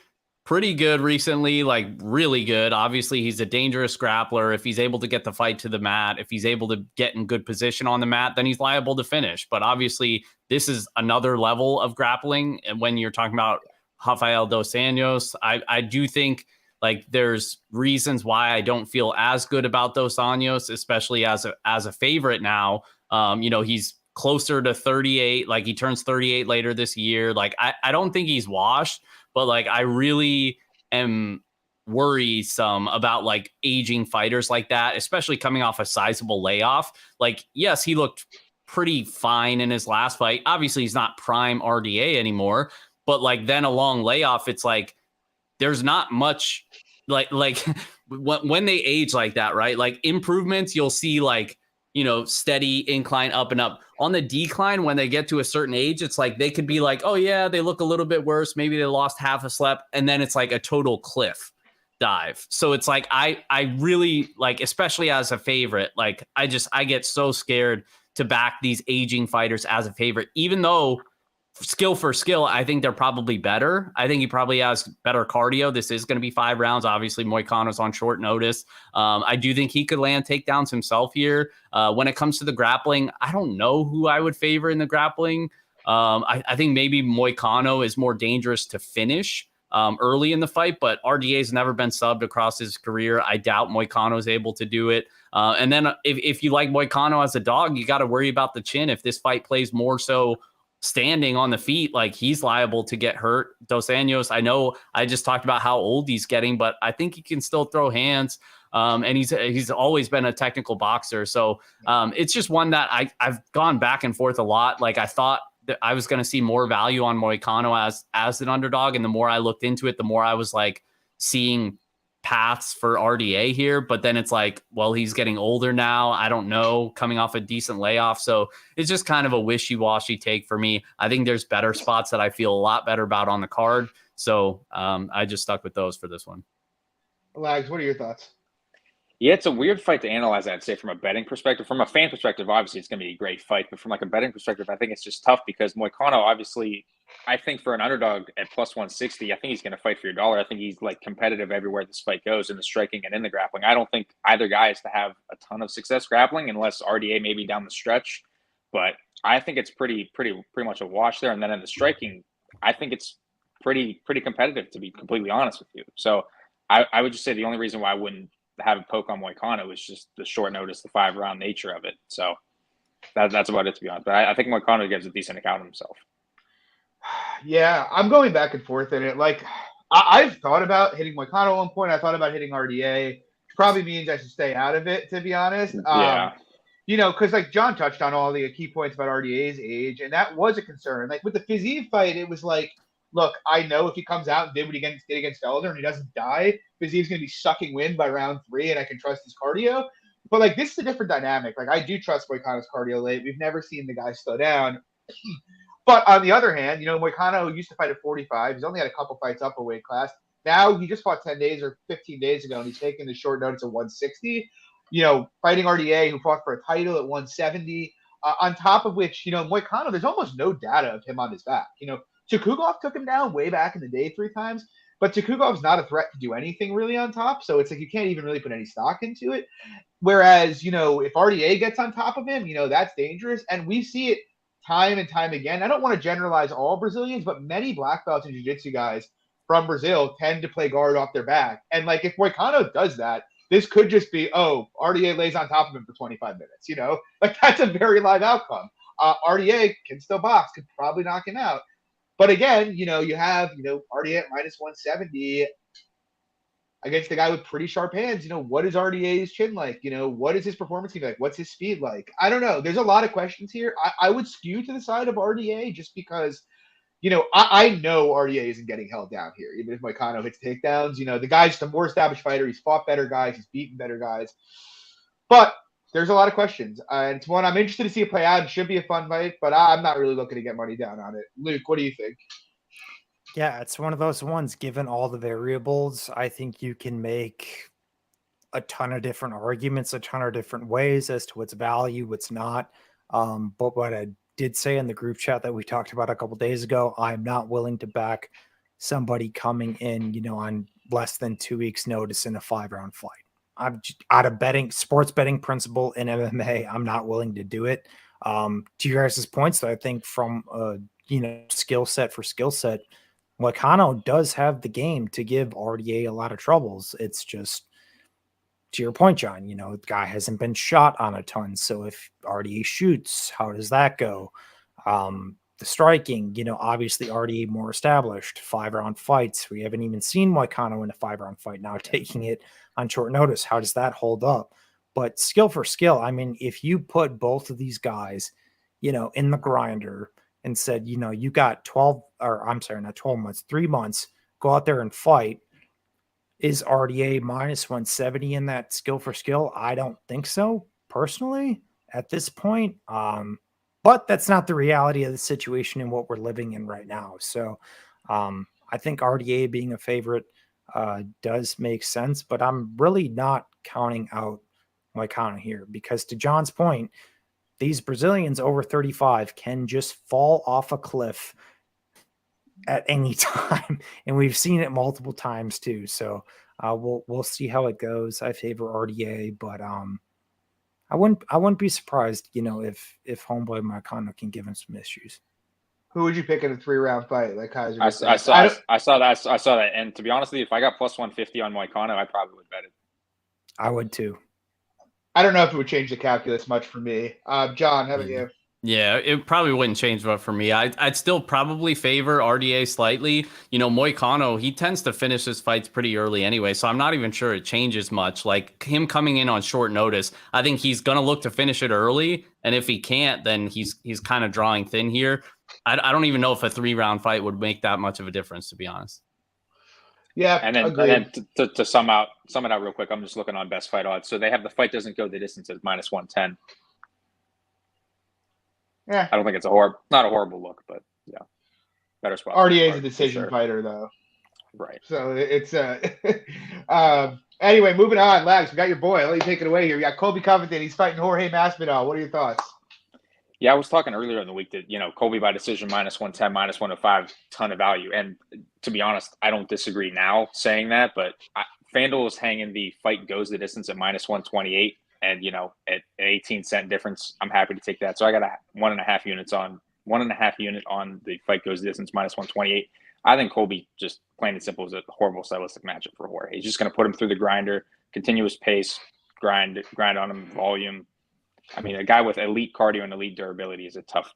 pretty good recently, like really good. Obviously, he's a dangerous grappler. If he's able to get the fight to the mat, if he's able to get in good position on the mat, then he's liable to finish. But obviously, this is another level of grappling. And when you're talking about Rafael dos Anjos, I do think like there's reasons why I don't feel as good about dos Anjos, especially as a favorite now. He's closer to 38, like he turns 38 later this year. Like I don't think he's washed, but like I really am worrisome about like aging fighters like that, especially coming off a sizable layoff. Like, yes, he looked pretty fine in his last fight. Obviously, he's not prime RDA anymore, but like then a long layoff, it's like there's not much like when they age like that, right? Like improvements, you'll see like, steady incline up and up. On the decline, when they get to a certain age, it's like they could be like, oh yeah, they look a little bit worse. Maybe they lost half a step, and then it's like a total cliff dive. So it's like I really like, especially as a favorite, like I get so scared to back these aging fighters as a favorite, even though skill for skill, I think they're probably better. I think he probably has better cardio. This is going to be 5 rounds. Obviously, Moicano's on short notice. I do think he could land takedowns himself here. When it comes to the grappling, I don't know who I would favor in the grappling. I think maybe Moicano is more dangerous to finish early in the fight, but RDA has never been subbed across his career. I doubt Moicano is able to do it. And then if you like Moicano as a dog, you got to worry about the chin. If this fight plays more so standing on the feet, like he's liable to get hurt. Dos Anjos, I know I just talked about how old he's getting, but I think he can still throw hands. And he's always been a technical boxer. So it's just one that I've gone back and forth a lot. Like I thought that I was going to see more value on Moicano as an underdog. And the more I looked into it, the more I was like seeing paths for RDA here, but then it's like, well, he's getting older now. I don't know, coming off a decent layoff. So it's just kind of a wishy-washy take for me. I think there's better spots that I feel a lot better about on the card. So I just stuck with those for this one. Lags, what are your thoughts? Yeah, it's a weird fight to analyze, I'd say, from a betting perspective. From a fan perspective, obviously, it's going to be a great fight. But from like a betting perspective, I think it's just tough because Moicano, obviously, I think for an underdog at plus 160, I think he's going to fight for your dollar. I think he's like competitive everywhere this fight goes, in the striking and in the grappling. I don't think either guy is to have a ton of success grappling unless RDA maybe down the stretch. But I think it's pretty much a wash there. And then in the striking, I think it's pretty competitive, to be completely honest with you. So I would just say the only reason why I wouldn't have a poke on Moicano is just the short notice, the 5-round nature of it. So that's about it, to be honest. But I think Moicano gives a decent account of himself. Yeah, I'm going back and forth in it. Like, I've thought about hitting Moicano at one point. I thought about hitting RDA. Probably means I should stay out of it, to be honest. Yeah. Because like John touched on all the key points about RDA's age, and that was a concern. Like with the Fiziev fight, it was like, look, I know if he comes out and did what he did against Elder and he doesn't die, Fiziev's going to be sucking wind by round 3, and I can trust his cardio. But like this is a different dynamic. Like I do trust Moicano's cardio late. We've never seen the guy slow down. But on the other hand, Moicano used to fight at 45. He's only had a couple fights up a weight class. Now he just fought 10 days or 15 days ago, and he's taking the short notice of 160. Fighting RDA, who fought for a title at 170. On top of which, Moicano, there's almost no data of him on his back. Tukugov took him down way back in the day 3 times, but Tukugov's not a threat to do anything really on top. So it's like you can't even really put any stock into it. Whereas, if RDA gets on top of him, that's dangerous. And we see it time and time again, I don't want to generalize all Brazilians, but many black belts and jiu-jitsu guys from Brazil tend to play guard off their back. And like if Moicano does that, this could just be, oh, RDA lays on top of him for 25 minutes, you know? Like that's a very live outcome. RDA can still box, could probably knock him out. But again, you have, RDA at minus 170 against the guy with pretty sharp hands. What is RDA's chin like? What is his performance like? What's his speed like? I don't know. There's a lot of questions here. I would skew to the side of RDA just because, I know RDA isn't getting held down here, even if Moicano hits takedowns. The guy's the more established fighter. He's fought better guys. He's beaten better guys. But there's a lot of questions. And it's one I'm interested to see it play out. It should be a fun fight, but I'm not really looking to get money down on it. Luke, what do you think? Yeah, it's one of those ones, given all the variables, I think you can make a ton of different arguments, a ton of different ways as to what's value, what's not. But what I did say in the group chat that we talked about a couple days ago, I'm not willing to back somebody coming in, on less than 2 weeks notice in a 5-round fight. I'm just, out of sports betting principle in MMA, I'm not willing to do it. To your guys' points, though, I think from skill set for skill set, Moicano does have the game to give RDA a lot of troubles. It's just, to your point, John, the guy hasn't been shot on a ton. So if RDA shoots, how does that go? The striking, obviously RDA more established, 5-round fights. We haven't even seen Moicano in a 5-round fight now, taking it on short notice. How does that hold up? But skill for skill, I mean, if you put both of these guys, in the grinder and said, you got 3 months, go out there and fight. Is RDA minus 170 in that skill for skill? I don't think so, personally, at this point. But that's not the reality of the situation and what we're living in right now. So I think RDA being a favorite does make sense, but I'm really not counting out Moicano here because, to John's point, these Brazilians over 35 can just fall off a cliff at any time, and we've seen it multiple times too. So we'll see how it goes. I favor RDA, but I wouldn't be surprised, if homeboy Moicano can give him some issues. Who would you pick in a 3-round fight? Like Kaiser, I saw that, and to be honest with you, if I got plus 150 on Moicano, I probably would bet it. I would too. I don't know if it would change the calculus much for me. John, how about you? Yeah, it probably wouldn't change much for me. I'd still probably favor RDA slightly. Moicano, he tends to finish his fights pretty early anyway, so I'm not even sure it changes much. Like him coming in on short notice, I think he's gonna look to finish it early, and if he can't, then he's kind of drawing thin here. I don't even know if a 3-round fight would make that much of a difference, to be honest. Yeah, and then to sum it out real quick, I'm just looking on best fight odds. So they have the fight doesn't go the distance at minus 110. Yeah, I don't think it's not a horrible look, but yeah, better spot. RDA is a decision fighter, though. Right. So it's anyway, moving on, Lags. We got your boy. Let me take it away here. We got Colby Covington. He's fighting Jorge Masvidal. What are your thoughts? Yeah, I was talking earlier in the week that, Colby by decision minus 110, minus 105, ton of value. And to be honest, I don't disagree now saying that, but FanDuel is hanging the fight goes the distance at minus 128. And, at an 18-cent difference, I'm happy to take that. So I got a 1.5 unit on the fight goes the distance minus 128. I think Colby, just plain and simple, is a horrible stylistic matchup for Jorge. He's just going to put him through the grinder, continuous pace, grind on him, volume. I mean, a guy with elite cardio and elite durability is a tough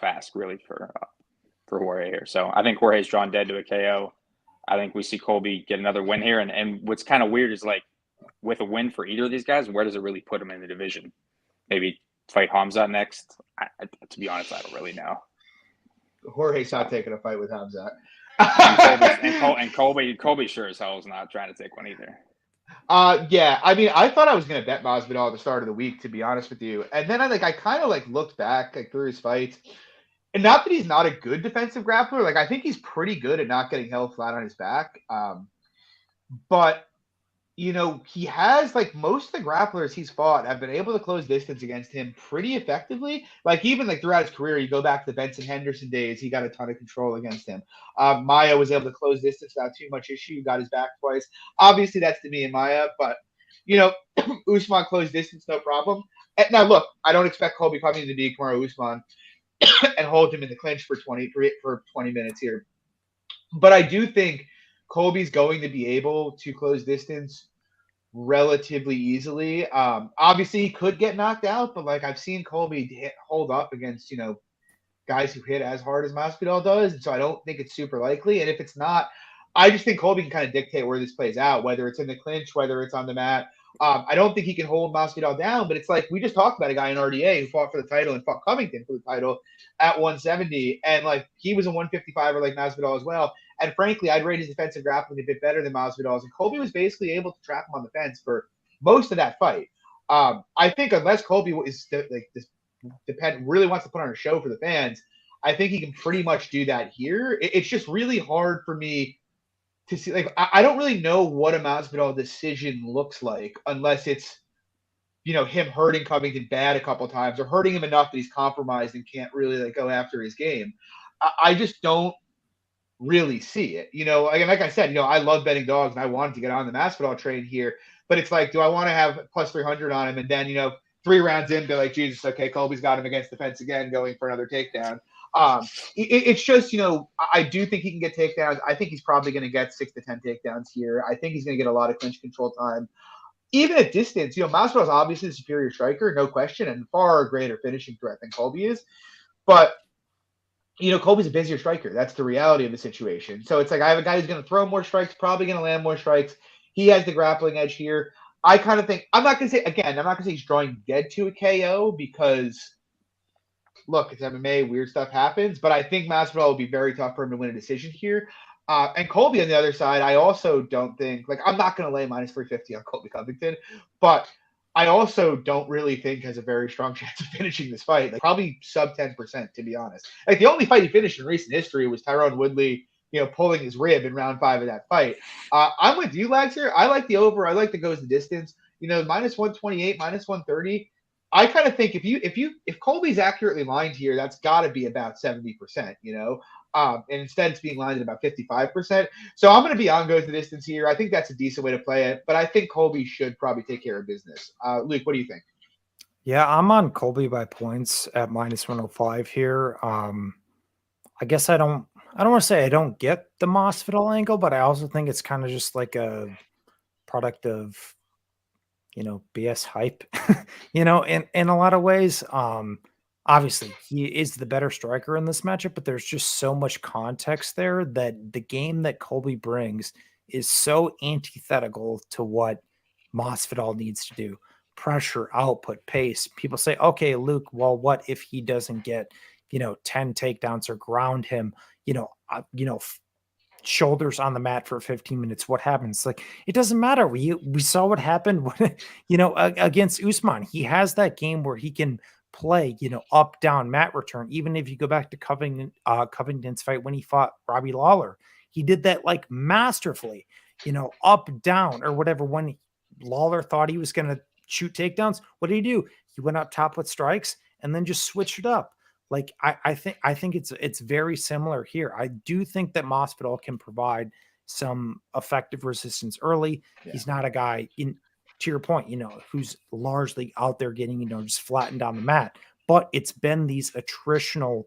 ask, really, for Jorge here. So I think Jorge's drawn dead to a KO. I think we see Colby get another win here. And what's kind of weird is, like, with a win for either of these guys, where does it really put him in the division? Maybe fight Hamzat next? To be honest, I don't really know. Jorge's not taking a fight with Hamzat. and Colby sure as hell is not trying to take one either. Yeah, I mean, I thought I was going to bet Masvidal at the start of the week, to be honest with you. And then I kind of looked back through his fights. And not that he's not a good defensive grappler. I think he's pretty good at not getting held flat on his back. But he has, most of the grapplers he's fought have been able to close distance against him pretty effectively. Even throughout his career, you go back to the Benson Henderson days, he got a ton of control against him. Maia was able to close distance without too much issue, got his back twice. Obviously, that's to me and Maia, but, Usman closed distance, no problem. And now, look, I don't expect Colby Covington to be Kamaru Usman. and hold him in the clinch for 20 minutes here. But I do think Colby's going to be able to close distance relatively easily. Obviously, he could get knocked out, but like I've seen Colby hold up against guys who hit as hard as Masvidal does, and so I don't think it's super likely. And if it's not, I just think Colby can kind of dictate where this plays out, whether it's in the clinch, whether it's on the mat. I don't think he can hold Masvidal down, but it's like we just talked about a guy in RDA who fought for the title and fought Covington for the title at 170, and like he was a 155er like Masvidal as well. And frankly, I'd rate his defensive grappling a bit better than Masvidal's, and Colby was basically able to trap him on the fence for most of that fight. I think unless Colby is like this really wants to put on a show for the fans, I think he can pretty much do that here. It's just really hard for me to see. Like, I don't really know what a Masvidal decision looks like unless it's, him hurting Covington bad a couple times or hurting him enough that he's compromised and can't really like go after his game. I just don't really see it. Like I said, I love betting dogs and I wanted to get on the Masvidal train here, but it's like, do I want to have plus 300 on him and then, 3 rounds in, be like, Jesus, okay, Colby's got him against the fence again, going for another takedown. It's just, I do think he can get takedowns. I think he's probably going to get 6 to 10 takedowns here. I think he's going to get a lot of clinch control time. Even at distance, Masvidal is obviously the superior striker, no question, and far greater finishing threat than Colby is. But, Colby's a busier striker. That's the reality of the situation. So it's like I have a guy who's going to throw more strikes, probably going to land more strikes. He has the grappling edge here. I kind of think – I'm not going to say he's drawing dead to a KO because – look, it's MMA, weird stuff happens, but I think Masvidal will be very tough for him to win a decision here. And Colby on the other side, I also don't think, like, I'm not going to lay minus 350 on Colby Covington, but I also don't really think has a very strong chance of finishing this fight. Like, probably sub 10%, to be honest. Like, the only fight he finished in recent history was Tyrone Woodley, pulling his rib in round 5 of that fight. I'm with you, Lags, here. I like the over. I like the goes the distance. Minus 128, minus 130. I kind of think if Colby's accurately lined here, that's got to be about 70%, and instead it's being lined at about 55%. So I'm going to be on goes the distance here. I think that's a decent way to play it, but I think Colby should probably take care of business. Luke, what do you think? Yeah, I'm on Colby by points at minus 105 here. I guess I don't want to say I don't get the Masvidal angle, but I also think it's kind of just like a product of BS hype, in a lot of ways. Obviously he is the better striker in this matchup, but there's just so much context there that the game that Colby brings is so antithetical to what Masvidal needs to do. Pressure, output, pace. People say, okay, Luke, well, what if he doesn't get, 10 takedowns or ground him, shoulders on the mat for 15 minutes? What happens? Like, it doesn't matter. We saw what happened when, against Usman. He has that game where he can play, up, down, mat return. Even if you go back to Covington's fight when he fought Robbie Lawler, he did that like masterfully, up, down, or whatever. When Lawler thought he was going to shoot takedowns, what did he do? He went up top with strikes and then just switched it up. Like, I think it's very similar here. I do think that Masvidal can provide some effective resistance early. Yeah. He's not a guy, to your point, who's largely out there getting, just flattened on the mat. But it's been these attritional,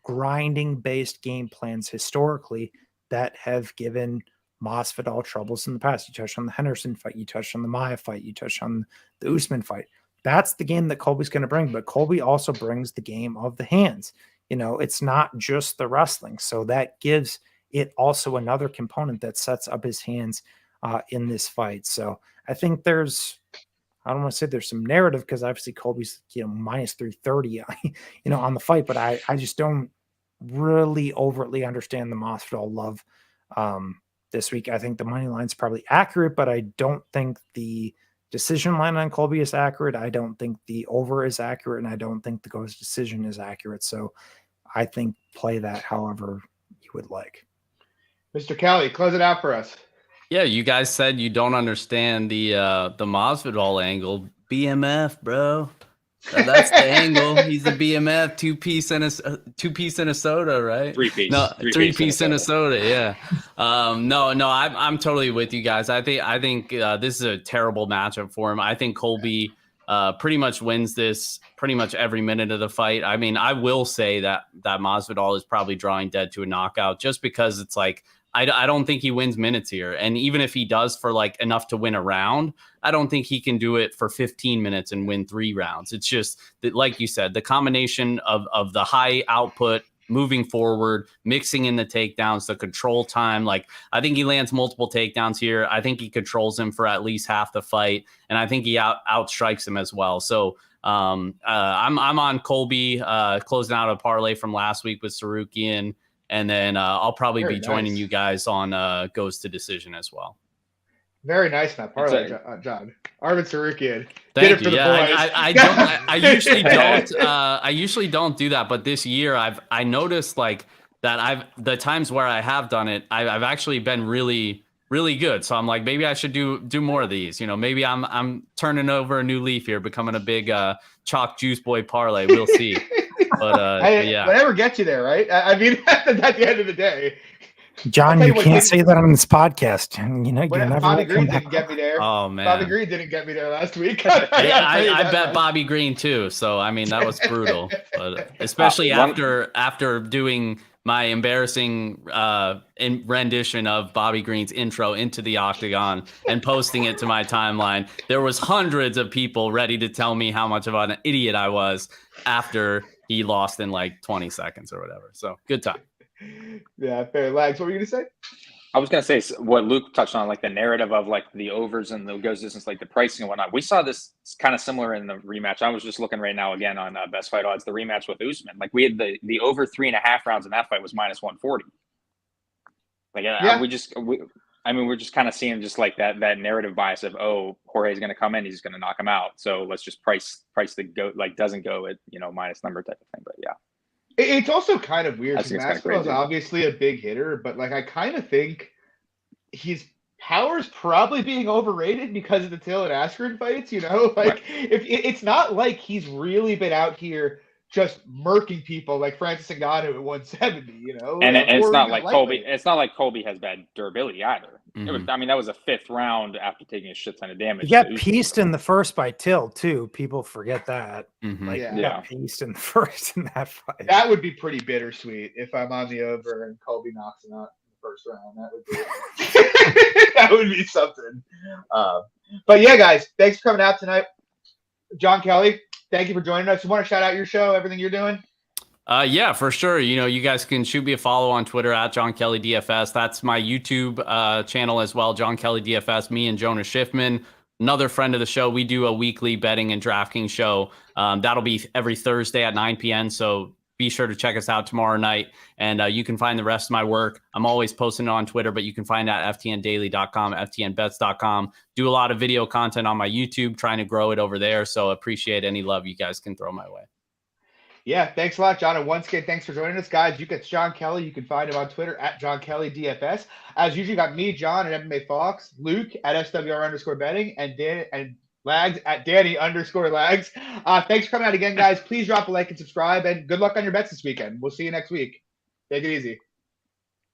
grinding-based game plans historically that have given Masvidal troubles in the past. You touched on the Henderson fight. You touched on the Maia fight. You touched on the Usman fight. That's the game that Colby's going to bring, but Colby also brings the game of the hands. It's not just the wrestling. So that gives it also another component that sets up his hands in this fight. So I think I don't want to say there's some narrative because obviously Colby's, minus 330, on the fight, but I just don't really overtly understand the Masvidal love this week. I think the money line's probably accurate, but I don't think the decision line on Colby is accurate. I don't think the over is accurate, and I don't think the goes decision is accurate. So I think play that however you would like. Mr. Kelly, close it out for us. Yeah, you guys said you don't understand the Masvidal angle. BMF, bro. That's the angle. He's a BMF, two-piece in a soda, right? Three-piece. No, three-piece in a soda. Yeah. No, I'm totally with you guys. I think this is a terrible matchup for him. I think Colby pretty much wins this pretty much every minute of the fight. I mean, I will say that Masvidal is probably drawing dead to a knockout just because it's like, I don't think he wins minutes here. And even if he does for like enough to win a round, I don't think he can do it for 15 minutes and win 3 rounds. It's just that, like you said, the combination of the high output, moving forward, mixing in the takedowns, the control time. Like, I think he lands multiple takedowns here. I think he controls him for at least half the fight. And I think he outstrikes him as well. So I'm on Colby, closing out a parlay from last week with Sarukian. And then I'll probably be joining you guys on goes to decision as well. Very nice, that parlay, John. Arvin Sarukian. Thank you. Yeah, I usually don't do that, but this year I noticed like that the times where I have done it, I've actually been really, really good. So I'm like, maybe I should do more of these. You know, maybe I'm turning over a new leaf here, becoming a big chalk juice boy parlay. We'll see. But yeah, whatever gets you there, right? I mean, at the end of the day, John, you can't say that on this podcast. You know, you're never Bobby Green didn't get me there. Oh man, Bobby Green didn't get me there last week. I bet Bobby Green too. So I mean, that was brutal. But especially after doing my embarrassing rendition of Bobby Green's intro into the octagon and posting it to my timeline, there was hundreds of people ready to tell me how much of an idiot I was after he lost in like 20 seconds or whatever. So good time. Yeah, fair. Lags, what were you gonna say? I was gonna say what Luke touched on, like the narrative of like the overs and the goes distance, like the pricing and whatnot. We saw this kind of similar in the rematch. I was just looking right now again on Best Fight Odds, the rematch with Usman. Like we had the over 3.5 rounds in that fight was -140. Like yeah. we're just kind of seeing just like that narrative bias of, oh, Jorge's gonna come in, he's gonna knock him out. So let's just price the go, like doesn't go at minus number type of thing. But yeah. It's also kind of weird because Masvidal's obviously a big hitter, but like I kind of think his power is probably being overrated because of the Till and Askren fights. Like if it's not like he's really been out here just murking people like Francis Ngannou at 170. And it's not like Colby. It's not like Colby has bad durability either. Mm-hmm. It was. I mean, that was a 5th round after taking a shit ton of damage. He got pieced in the first by Till too. People forget that. Mm-hmm. Like he got pieced in the first in that fight. That would be pretty bittersweet if I'm on the over and Colby knocks him out in the first round. That would be that would be something. But yeah, guys, thanks for coming out tonight. Jon Kelly, thank you for joining us. You want to shout out your show, everything you're doing? Yeah, for sure. You guys can shoot me a follow on Twitter at Jon Kelly DFS. That's my YouTube channel as well, Jon Kelly DFS. Me and Jonas Schiffman, another friend of the show. We do a weekly betting and DraftKings show. That'll be every Thursday at 9 p.m. So be sure to check us out tomorrow night. And you can find the rest of my work. I'm always posting it on Twitter, but you can find it at ftndaily.com, ftnbets.com. Do a lot of video content on my YouTube, trying to grow it over there. So appreciate any love you guys can throw my way. Yeah, thanks a lot, John. And once again, thanks for joining us, guys. It's Jon Kelly. You can find him on Twitter at Jon Kelly DFS. As usual, you got me, John, at MMA Fox, Luke at SWR_betting, and Dan and Lags at Danny_Lags. Thanks for coming out again, guys. Please drop a like and subscribe, and good luck on your bets this weekend. We'll see you next week. Take it easy.